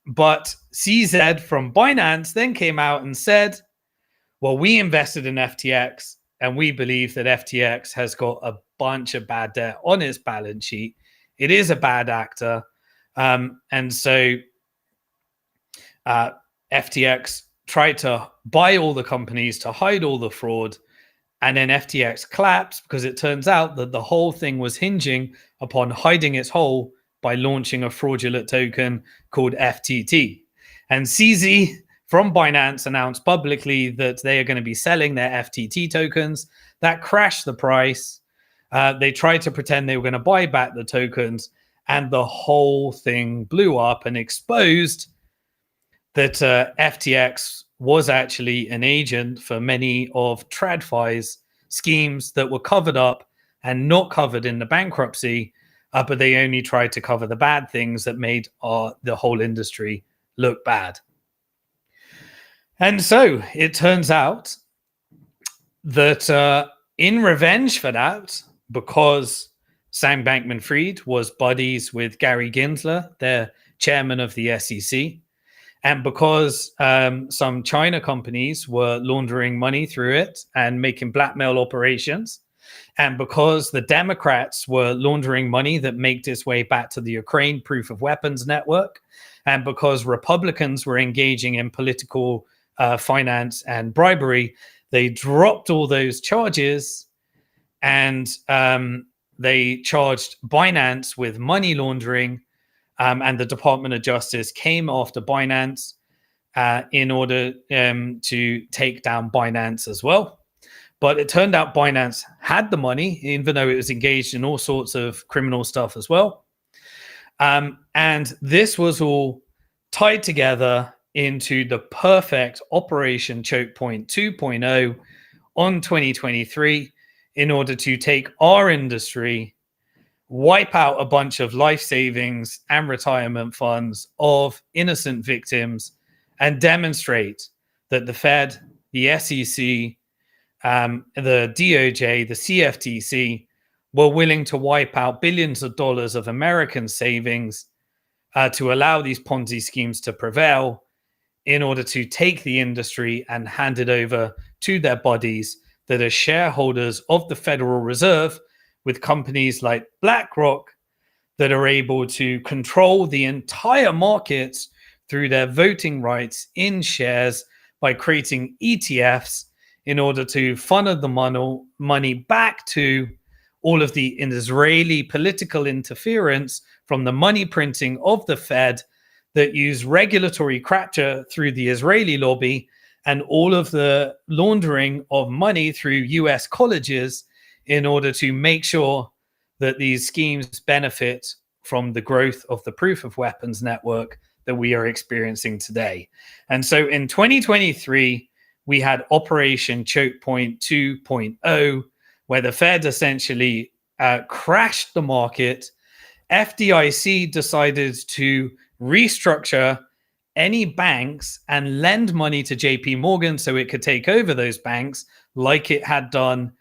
But CZ from Binance then came out and said, well, we invested in FTX and we believe that FTX has got a bunch of bad debt on its balance sheet. It is a bad actor. And so FTX tried to buy all the companies to hide all the fraud. And then FTX collapsed because it turns out that the whole thing was hinging upon hiding its hole by launching a fraudulent token called FTT. And CZ from Binance announced publicly that they are going to be selling their FTT tokens. That crashed the price. They tried to pretend they were going to buy back the tokens, and the whole thing blew up and exposed that FTX was actually an agent for many of TradFi's schemes that were covered up and not covered in the bankruptcy, but they only tried to cover the bad things that made the whole industry look bad. And so it turns out that in revenge for that, because Sam Bankman-Fried was buddies with Gary Gensler, their chairman of the SEC, and because some China companies were laundering money through it and making blackmail operations, and because the Democrats were laundering money that made its way back to the Ukraine proof of weapons network, and because Republicans were engaging in political finance and bribery, they dropped all those charges and they charged Binance with money laundering. And the Department of Justice came after Binance in order to take down Binance as well. But it turned out Binance had the money, even though it was engaged in all sorts of criminal stuff as well. And this was all tied together into the perfect Operation Choke Point 2.0 on 2023 in order to take our industry, wipe out a bunch of life savings and retirement funds of innocent victims, and demonstrate that the Fed, the SEC, the DOJ, the CFTC were willing to wipe out billions of dollars of American savings to allow these Ponzi schemes to prevail in order to take the industry and hand it over to their buddies that are shareholders of the Federal Reserve, with companies like BlackRock that are able to control the entire markets through their voting rights in shares by creating ETFs in order to funnel the money back to all of the Israeli political interference from the money printing of the Fed that use regulatory capture through the Israeli lobby and all of the laundering of money through US colleges in order to make sure that these schemes benefit from the growth of the proof of weapons network that we are experiencing today. And so in 2023, we had Operation Choke Point 2.0, where the Fed essentially crashed the market. FDIC decided to restructure any banks and lend money to JP Morgan so it could take over those banks, like it had done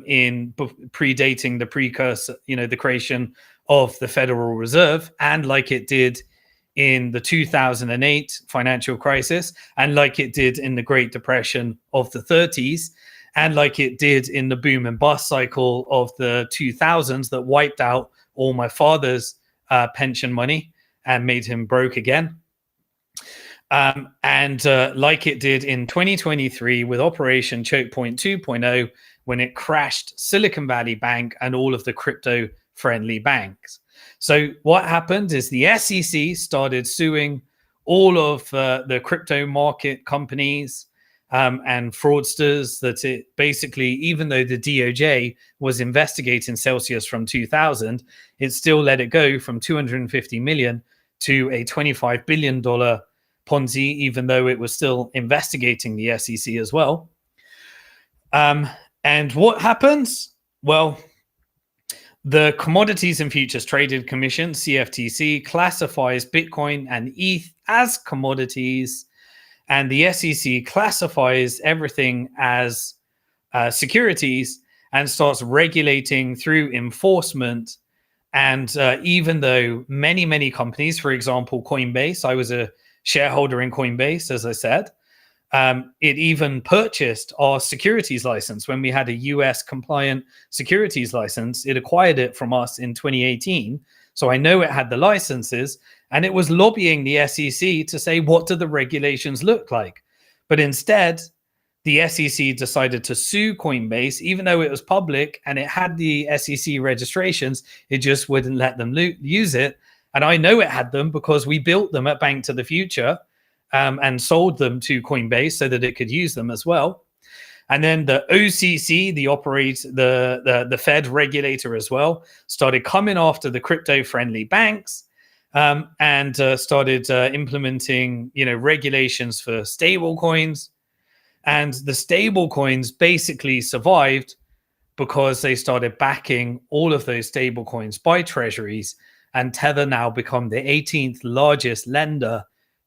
in predating the precursor, the creation of the Federal Reserve, and like it did in the 2008 financial crisis, and like it did in the Great Depression of the 30s, and like it did in the boom and bust cycle of the 2000s that wiped out all my father's pension money and made him broke again. And like it did in 2023 with Operation Choke Point 2.0, when it crashed Silicon Valley Bank and all of the crypto-friendly banks. So what happened is the SEC started suing all of the crypto market companies and fraudsters that it basically, even though the DOJ was investigating Celsius from 2000, it still let it go from 250 million to a $25 billion Ponzi, even though it was still investigating the SEC as well. And what happens? Well, the Commodities and Futures Trading Commission, CFTC, classifies Bitcoin and ETH as commodities, and the SEC classifies everything as securities and starts regulating through enforcement And even though many companies, for example, Coinbase, I was a shareholder in Coinbase, as I said, it even purchased our securities license when we had a US compliant securities license. It acquired it from us in 2018. So I know it had the licenses, and it was lobbying the SEC to say, what do the regulations look like? But instead, the SEC decided to sue Coinbase, even though it was public and it had the SEC registrations. It just wouldn't let them use it. And I know it had them because we built them at Bank to the Future and sold them to Coinbase so that it could use them as well. And then the OCC, the Fed regulator as well, started coming after the crypto-friendly banks and started implementing, regulations for stable coins. And the stable coins basically survived because they started backing all of those stable coins by treasuries, and Tether now become the 18th largest lender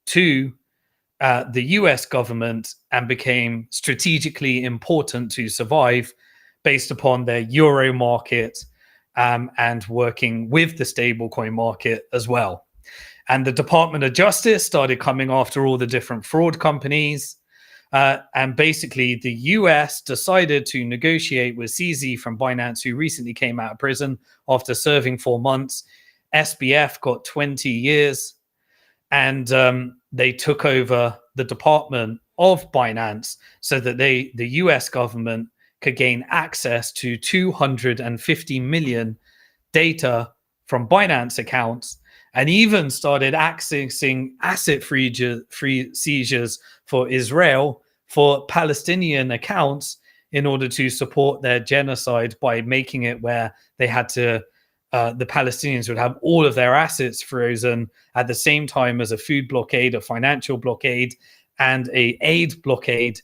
to the US government and became strategically important to survive based upon their euro market and working with the stablecoin market as well. And the Department of Justice started coming after all the different fraud companies. And basically, the US decided to negotiate with CZ from Binance, who recently came out of prison after serving 4 months. SBF got 20 years. And they took over the department of Binance so that the US government could gain access to 250 million data from Binance accounts, and even started accessing asset-free seizures for Israel for Palestinian accounts in order to support their genocide by making it where they had to the Palestinians would have all of their assets frozen at the same time as a food blockade, a financial blockade, and a aid blockade.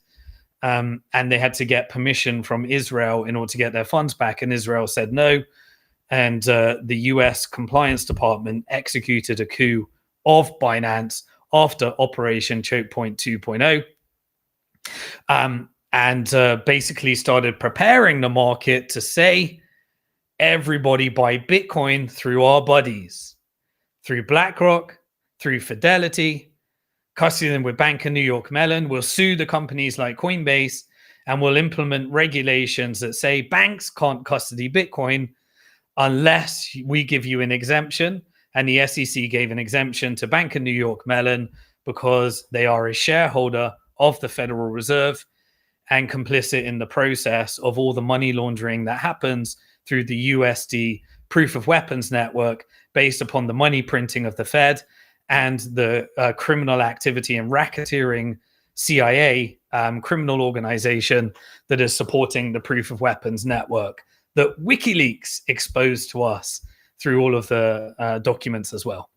And they had to get permission from Israel in order to get their funds back. And Israel said no. And the US Compliance Department executed a coup of Binance after Operation Choke Point 2.0. And basically started preparing the market to say, everybody buy Bitcoin through our buddies, through BlackRock, through Fidelity, custody them with Bank of New York Mellon. We'll sue the companies like Coinbase, and we'll implement regulations that say banks can't custody Bitcoin unless we give you an exemption. And the SEC gave an exemption to Bank of New York Mellon because they are a shareholder of the Federal Reserve and complicit in the process of all the money laundering that happens through the USD proof of weapons network based upon the money printing of the Fed and the criminal activity and racketeering CIA criminal organization that is supporting the proof of weapons network that WikiLeaks exposed to us through all of the documents as well.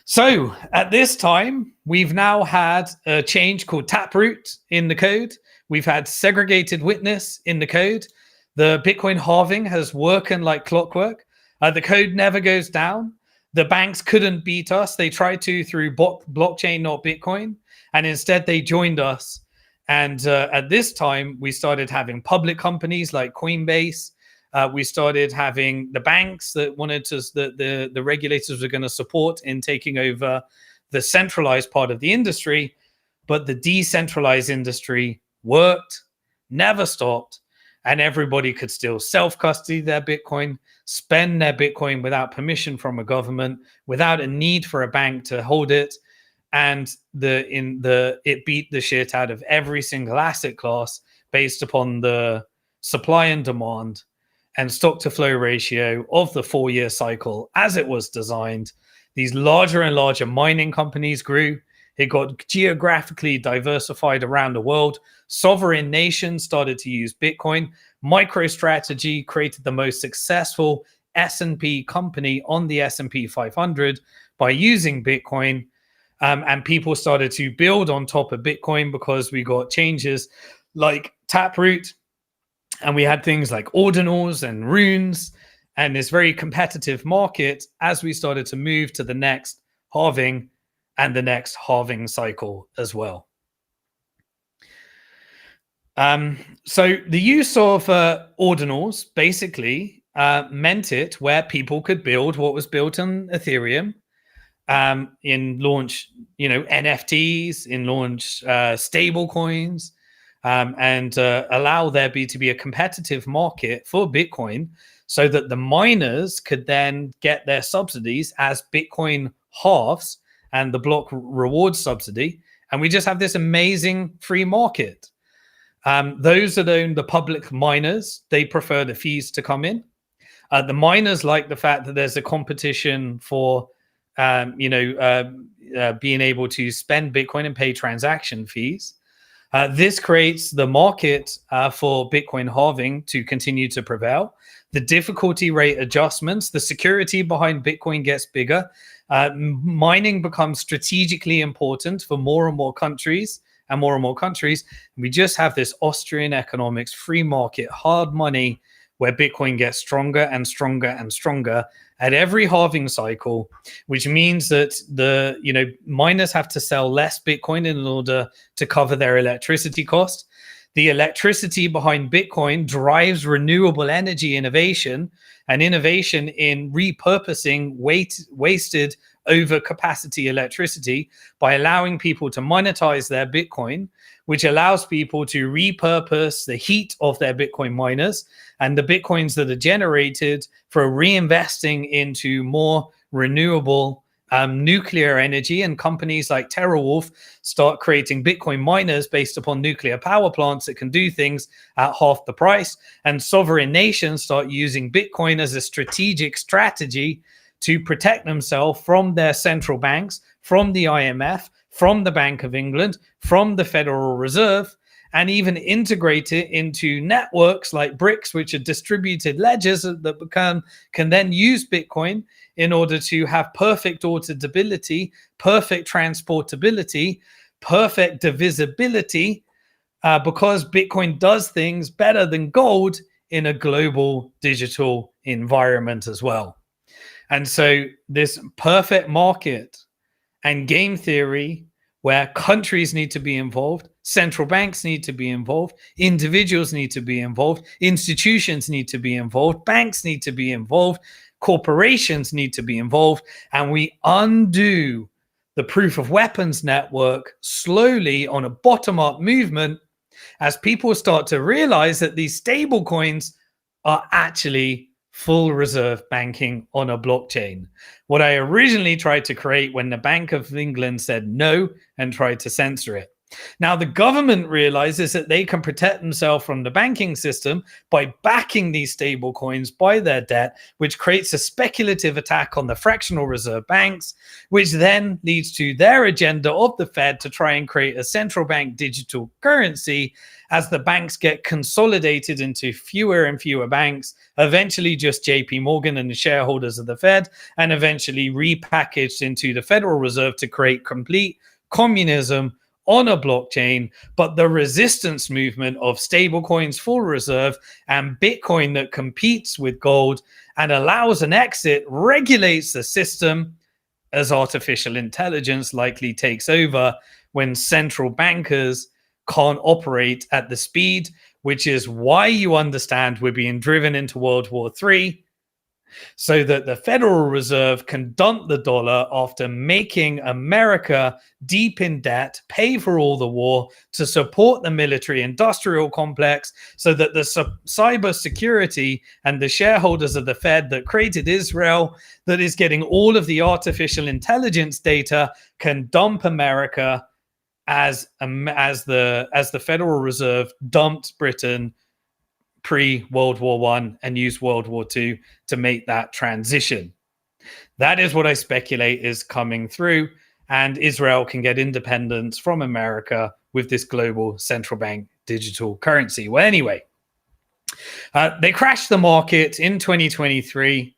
So at this time, we've now had a change called Taproot in the code. We've had segregated witness in the code. The Bitcoin halving has working like clockwork. The code never goes down. The banks couldn't beat us. They tried to through blockchain, not Bitcoin. And instead, they joined us. And at this time, we started having public companies like Coinbase. We started having the banks that wanted to, the regulators were going to support in taking over the centralized part of the industry. But the decentralized industry worked, never stopped. And everybody could still self-custody their Bitcoin, spend their Bitcoin without permission from a government, without a need for a bank to hold it. And it beat the shit out of every single asset class based upon the supply and demand and stock to flow ratio of the 4-year cycle as it was designed. These larger and larger mining companies grew. It got geographically diversified around the world. Sovereign nations started to use Bitcoin. MicroStrategy created the most successful S&P company on the S&P 500 by using Bitcoin. And people started to build on top of Bitcoin because we got changes like Taproot. And we had things like ordinals and runes and this very competitive market as we started to move to the next halving and the next halving cycle as well. So the use of ordinals basically meant it where people could build what was built on Ethereum, in launch, NFTs, in launch stable coins, and allow there to be a competitive market for Bitcoin so that the miners could then get their subsidies as Bitcoin halves and the block reward subsidy. And we just have this amazing free market. Those that own the public miners, they prefer the fees to come in. The miners like the fact that there's a competition for, being able to spend Bitcoin and pay transaction fees. This creates the market for Bitcoin halving to continue to prevail. The difficulty rate adjustments, the security behind Bitcoin gets bigger. Mining becomes strategically important for more and more countries and more countries. We just have this Austrian economics, free market, hard money, where Bitcoin gets stronger and stronger and stronger at every halving cycle, which means that the miners have to sell less Bitcoin in order to cover their electricity cost. The electricity behind Bitcoin drives renewable energy innovation and innovation in repurposing wasted overcapacity electricity by allowing people to monetize their Bitcoin, which allows people to repurpose the heat of their Bitcoin miners and the Bitcoins that are generated for reinvesting into more renewable nuclear energy. And companies like TeraWulf start creating Bitcoin miners based upon nuclear power plants that can do things at half the price. And sovereign nations start using Bitcoin as a strategic strategy to protect themselves from their central banks, from the IMF, from the Bank of England, from the Federal Reserve, and even integrate it into networks like BRICS, which are distributed ledgers that can then use Bitcoin in order to have perfect auditability, perfect transportability, perfect divisibility, because Bitcoin does things better than gold in a global digital environment as well. And so this perfect market and game theory where countries need to be involved, central banks need to be involved, individuals need to be involved, institutions need to be involved, banks need to be involved, corporations need to be involved, and we undo the proof of weapons network slowly on a bottom-up movement as people start to realize that these stable coins are actually full reserve banking on a blockchain. What I originally tried to create when the Bank of England said no and tried to censor it. Now, the government realizes that they can protect themselves from the banking system by backing these stable coins by their debt, which creates a speculative attack on the fractional reserve banks, which then leads to their agenda of the Fed to try and create a central bank digital currency as the banks get consolidated into fewer and fewer banks, eventually just JP Morgan and the shareholders of the Fed, and eventually repackaged into the Federal Reserve to create complete communism on a blockchain. But the resistance movement of stablecoins, full reserve, and Bitcoin that competes with gold and allows an exit regulates the system as artificial intelligence likely takes over when central bankers can't operate at the speed, which is why you understand we're being driven into World War III, so that the Federal Reserve can dump the dollar after making America deep in debt, pay for all the war to support the military industrial complex, so that the cyber security and the shareholders of the Fed that created Israel, that is getting all of the artificial intelligence data, can dump America as the Federal Reserve dumped Britain pre-World War I and used World War II to make that transition. That is what I speculate is coming through, and Israel can get independence from America with this global central bank digital currency. Well, anyway, they crashed the market in 2023.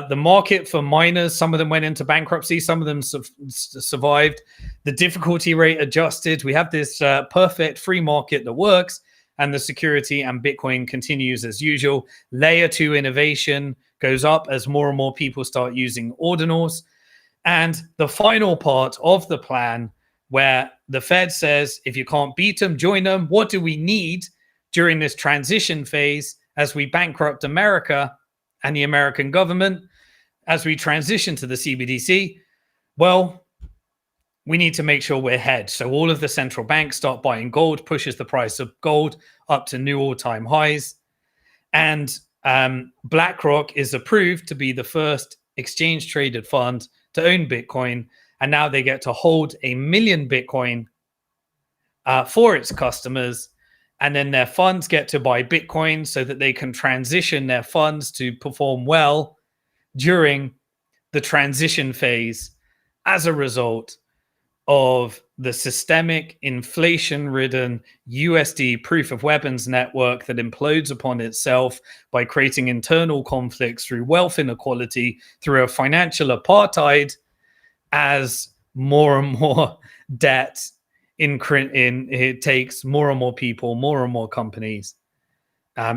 The market for miners, some of them went into bankruptcy, some of them survived. The difficulty rate adjusted. We have this perfect free market that works, and the security and Bitcoin continues as usual. Layer 2 innovation goes up as more and more people start using ordinals. And the final part of the plan, where the Fed says, if you can't beat them, join them. What do we need during this transition phase as we bankrupt America? and the American government as we transition to the CBDC? Well, we need to make sure we're hedged. So all of the central banks start buying gold, pushes the price of gold up to new all-time highs. And BlackRock is approved to be the first exchange-traded fund to own Bitcoin. And now they get to hold 1 million Bitcoin for its customers. And then their funds get to buy Bitcoin so that they can transition their funds to perform well during the transition phase as a result of the systemic inflation-ridden USD proof of weapons network that implodes upon itself by creating internal conflicts through wealth inequality, through a financial apartheid, as more and more debt it takes more and more people, more and more companies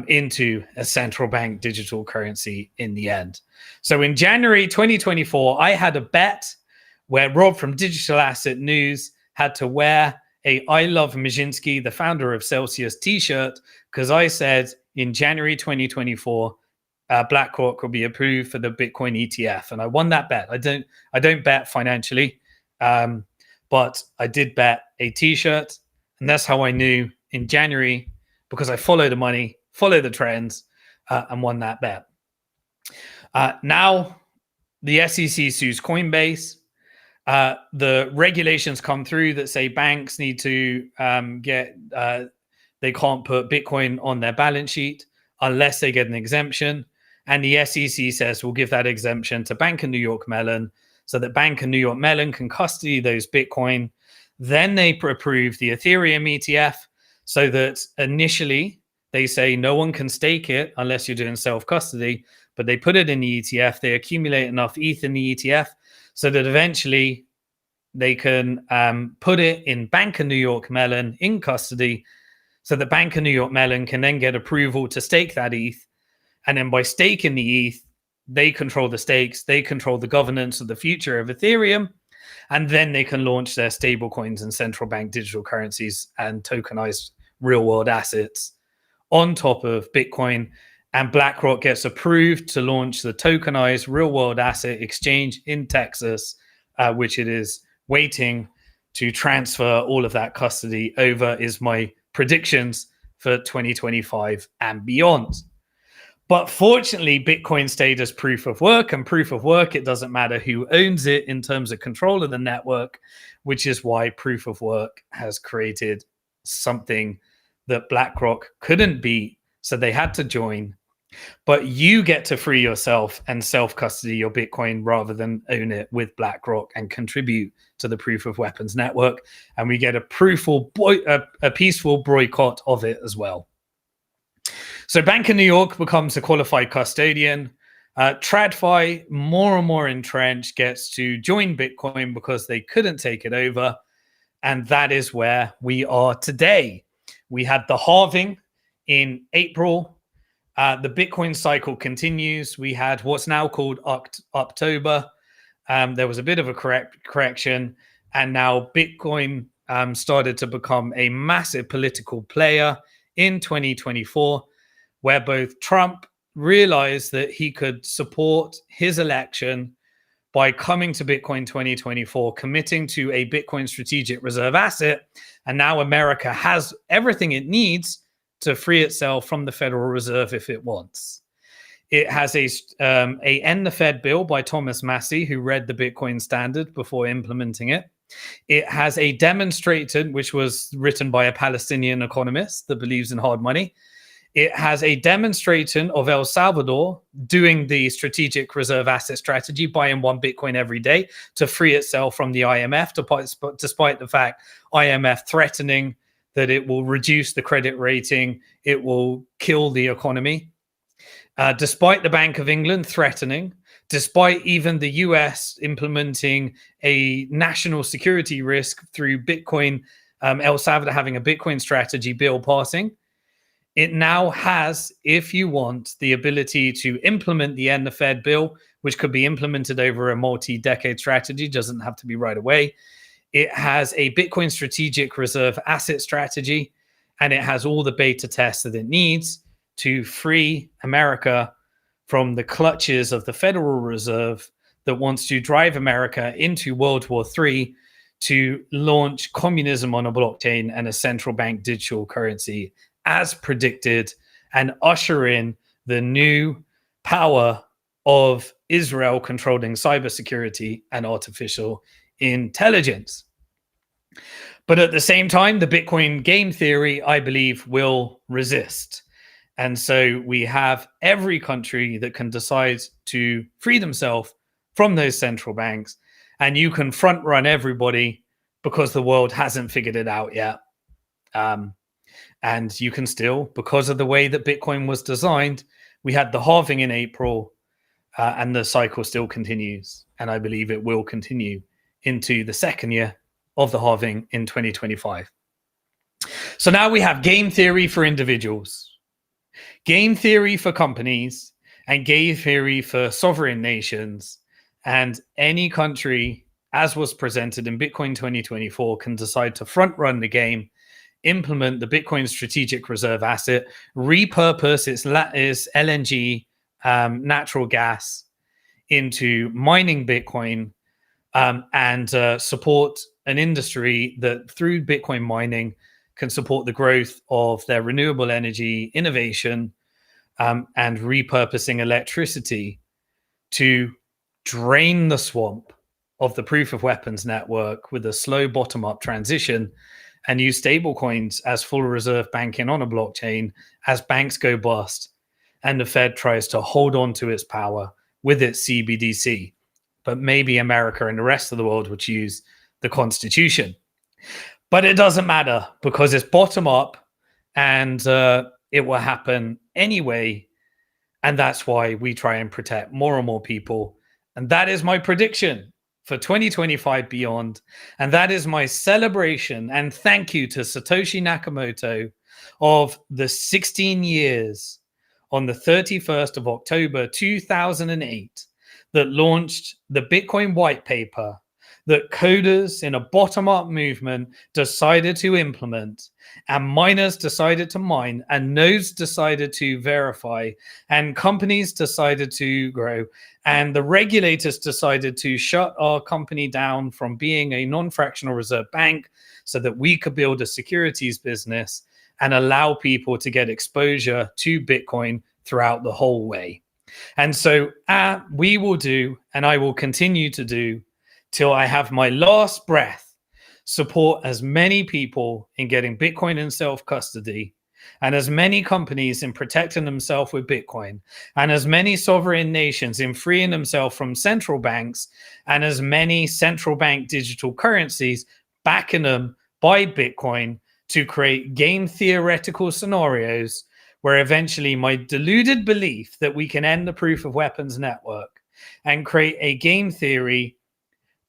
into a central bank digital currency in the end. So in January 2024, I had a bet where Rob from Digital Asset News had to wear a I Love Mizhinsky, the founder of Celsius t-shirt, because I said in January 2024, BlackRock will be approved for the Bitcoin ETF. And I won that bet. I don't bet financially, but I did bet a t-shirt. And that's how I knew in January, because I follow the money, follow the trends, and won that bet. Now, the SEC sues Coinbase. The regulations come through that say banks need to they can't put Bitcoin on their balance sheet unless they get an exemption. And the SEC says we'll give that exemption to Bank of New York Mellon so that Bank of New York Mellon can custody those Bitcoin. Then they approve the Ethereum ETF so that initially they say no one can stake it unless you're doing self-custody, but they put it in the ETF. They accumulate enough ETH in the ETF so that eventually they can put it in Bank of New York Mellon in custody so that Bank of New York Mellon can then get approval to stake that ETH. And then by staking the ETH, they control the stakes, they control the governance of the future of Ethereum, and then they can launch their stable coins and central bank digital currencies and tokenized real world assets on top of Bitcoin. And BlackRock gets approved to launch the tokenized real world asset exchange in Texas, which it is waiting to transfer all of that custody over, is my predictions for 2025 and beyond. But fortunately, Bitcoin stayed as proof of work, and proof of work, it doesn't matter who owns it in terms of control of the network, which is why proof of work has created something that BlackRock couldn't beat. So they had to join. But you get to free yourself and self-custody your Bitcoin rather than own it with BlackRock and contribute to the proof of weapons network. And we get a peaceful boycott of it as well. So Bank of New York becomes a qualified custodian. TradFi, more and more entrenched, gets to join Bitcoin because they couldn't take it over. And that is where we are today. We had the halving in April. The Bitcoin cycle continues. We had what's now called October. There was a bit of a correction. And now Bitcoin started to become a massive political player in 2024, where both Trump realized that he could support his election by coming to Bitcoin 2024, committing to a Bitcoin strategic reserve asset. And now America has everything it needs to free itself from the Federal Reserve if it wants. It has a End the Fed bill by Thomas Massie, who read the Bitcoin standard before implementing it. It has a demonstration, which was written by a Palestinian economist that believes in hard money. It has a demonstration of El Salvador doing the strategic reserve asset strategy, buying one Bitcoin every day to free itself from the IMF, despite the fact IMF threatening that it will reduce the credit rating, it will kill the economy. Despite the Bank of England threatening, despite even the US implementing a national security risk through Bitcoin, El Salvador having a Bitcoin strategy bill passing, it now has, if you want, the ability to implement the End the Fed bill, which could be implemented over a multi-decade strategy, doesn't have to be right away. It has a Bitcoin strategic reserve asset strategy, and it has all the beta tests that it needs to free America from the clutches of the Federal Reserve that wants to drive America into World War III to launch communism on a blockchain and a central bank digital currency as predicted, and usher in the new power of Israel controlling cybersecurity and artificial intelligence. But at the same time, the Bitcoin game theory, I believe, will resist. And so we have every country that can decide to free themselves from those central banks, and you can front run everybody because the world hasn't figured it out yet. And you can still, because of the way that Bitcoin was designed, we had the halving in April, and the cycle still continues. And I believe it will continue into the second year of the halving in 2025. So now we have game theory for individuals, game theory for companies, and game theory for sovereign nations. And any country, as was presented in Bitcoin 2024, can decide to front run the game, implement the Bitcoin strategic reserve asset, repurpose its LNG, natural gas, into mining Bitcoin, and support an industry that through Bitcoin mining can support the growth of their renewable energy innovation, and repurposing electricity to drain the swamp of the proof of weapons network with a slow bottom-up transition, and use stablecoins as full reserve banking on a blockchain as banks go bust and the Fed tries to hold on to its power with its CBDC. But maybe America and the rest of the world would choose the Constitution. But it doesn't matter because it's bottom up, and it will happen anyway. And that's why we try and protect more and more people. And that is my prediction for 2025 beyond. And that is my celebration and thank you to Satoshi Nakamoto of the 16 years on the 31st of October 2008 that launched the Bitcoin white paper that coders in a bottom-up movement decided to implement, and miners decided to mine, and nodes decided to verify, and companies decided to grow, and the regulators decided to shut our company down from being a non-fractional reserve bank so that we could build a securities business and allow people to get exposure to Bitcoin throughout the whole way. And so we will do, and I will continue to do, till I have my last breath, support as many people in getting Bitcoin in self-custody, and as many companies in protecting themselves with Bitcoin, and as many sovereign nations in freeing themselves from central banks, and as many central bank digital currencies backing them by Bitcoin to create game theoretical scenarios where eventually my deluded belief that we can end the proof of weapons network and create a game theory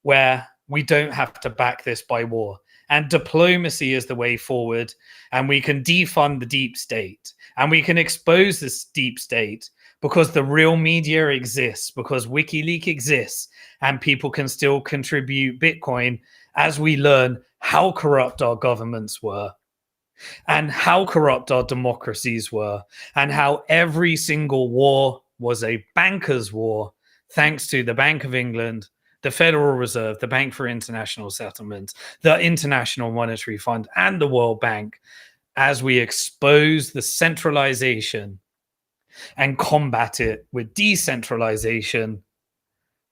where we don't have to back this by war, and diplomacy is the way forward, and we can defund the deep state, and we can expose this deep state because the real media exists, because WikiLeaks exists, and people can still contribute Bitcoin as we learn how corrupt our governments were, and how corrupt our democracies were, and how every single war was a banker's war, thanks to the Bank of England, the Federal Reserve, the Bank for International Settlements, the International Monetary Fund, and the World Bank, as we expose the centralization and combat it with decentralization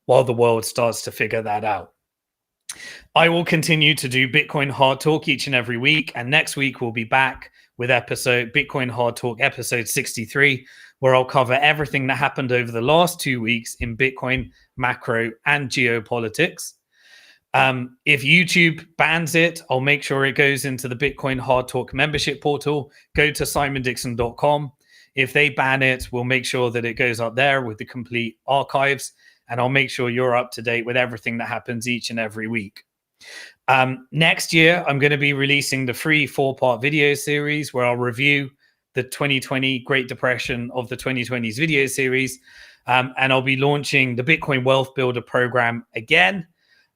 while the world starts to figure that out. I will continue to do Bitcoin Hard Talk each and every week, and next week we'll be back with Bitcoin Hard Talk episode 63, where I'll cover everything that happened over the last 2 weeks in Bitcoin, macro, and geopolitics. If YouTube bans it, I'll make sure it goes into the Bitcoin Hard Talk membership portal. Go to simondixon.com. If they ban it, we'll make sure that it goes up there with the complete archives, and I'll make sure you're up to date with everything that happens each and every week. Next year, I'm going to be releasing the free 4-part video series where I'll review the 2020 Great Depression of the 2020s video series. And I'll be launching the Bitcoin Wealth Builder program again,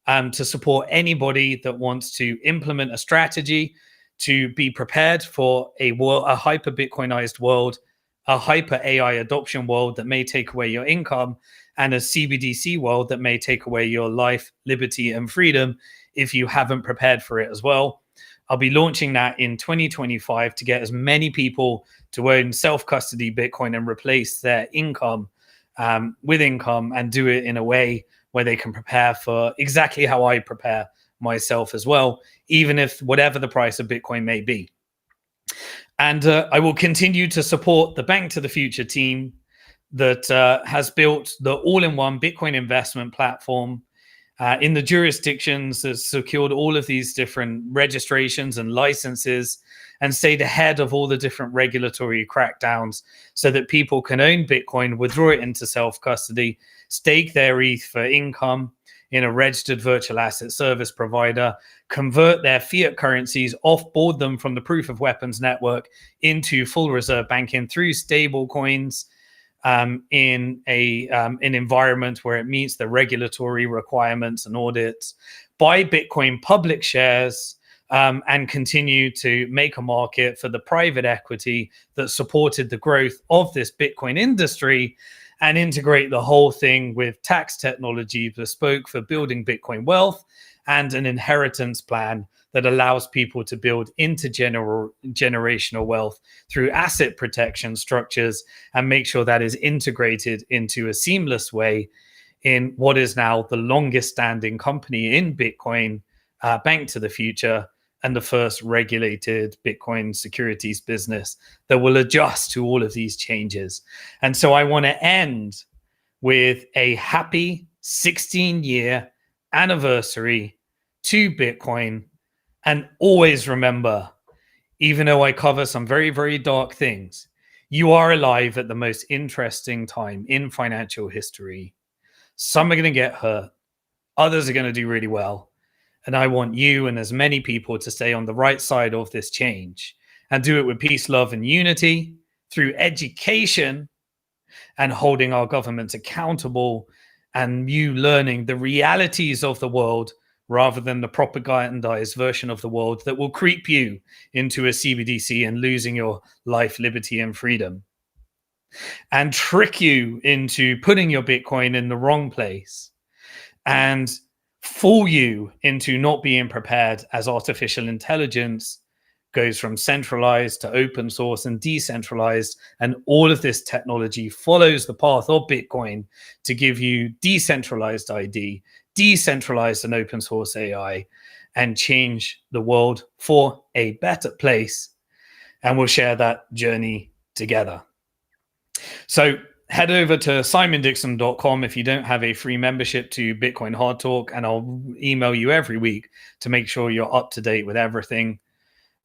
to support anybody that wants to implement a strategy to be prepared for a hyper-Bitcoinized world a hyper AI adoption world that may take away your income, and a CBDC world that may take away your life, liberty, and freedom if you haven't prepared for it as well. I'll be launching that in 2025 to get as many people to own self-custody Bitcoin and replace their income with income, and do it in a way where they can prepare for exactly how I prepare myself as well, even if whatever the price of Bitcoin may be. And I will continue to support the Bank to the Future team that has built the all-in-one Bitcoin investment platform in the jurisdictions, has secured all of these different registrations and licenses, and stayed ahead of all the different regulatory crackdowns so that people can own Bitcoin, withdraw it into self-custody, stake their ETH for income in a registered virtual asset service provider, convert their fiat currencies, offboard them from the proof of weapons network into full reserve banking through stable coins, in an environment where it meets the regulatory requirements and audits, buy Bitcoin public shares, and continue to make a market for the private equity that supported the growth of this Bitcoin industry, and integrate the whole thing with tax technology bespoke for building Bitcoin wealth, and an inheritance plan that allows people to build intergenerational wealth through asset protection structures, and make sure that is integrated into a seamless way in what is now the longest standing company in Bitcoin, Bank to the Future, and the first regulated Bitcoin securities business that will adjust to all of these changes. And so I want to end with a happy 16-year anniversary to Bitcoin. And always remember, even though I cover some very, very dark things, you are alive at the most interesting time in financial history. Some are going to get hurt. Others are going to do really well. And I want you and as many people to stay on the right side of this change, and do it with peace, love, and unity through education and holding our governments accountable, and you learning the realities of the world rather than the propagandized version of the world that will creep you into a CBDC and losing your life, liberty, and freedom, and trick you into putting your Bitcoin in the wrong place, and fool you into not being prepared as artificial intelligence goes from centralized to open source and decentralized. And all of this technology follows the path of Bitcoin to give you decentralized ID, decentralized and open source AI, and change the world for a better place. And we'll share that journey together. So head over to simondixon.com if you don't have a free membership to Bitcoin Hard Talk, and I'll email you every week to make sure you're up to date with everything.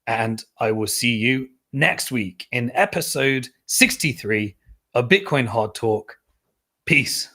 And I will see you next week in episode 63 of Bitcoin Hard Talk. Peace.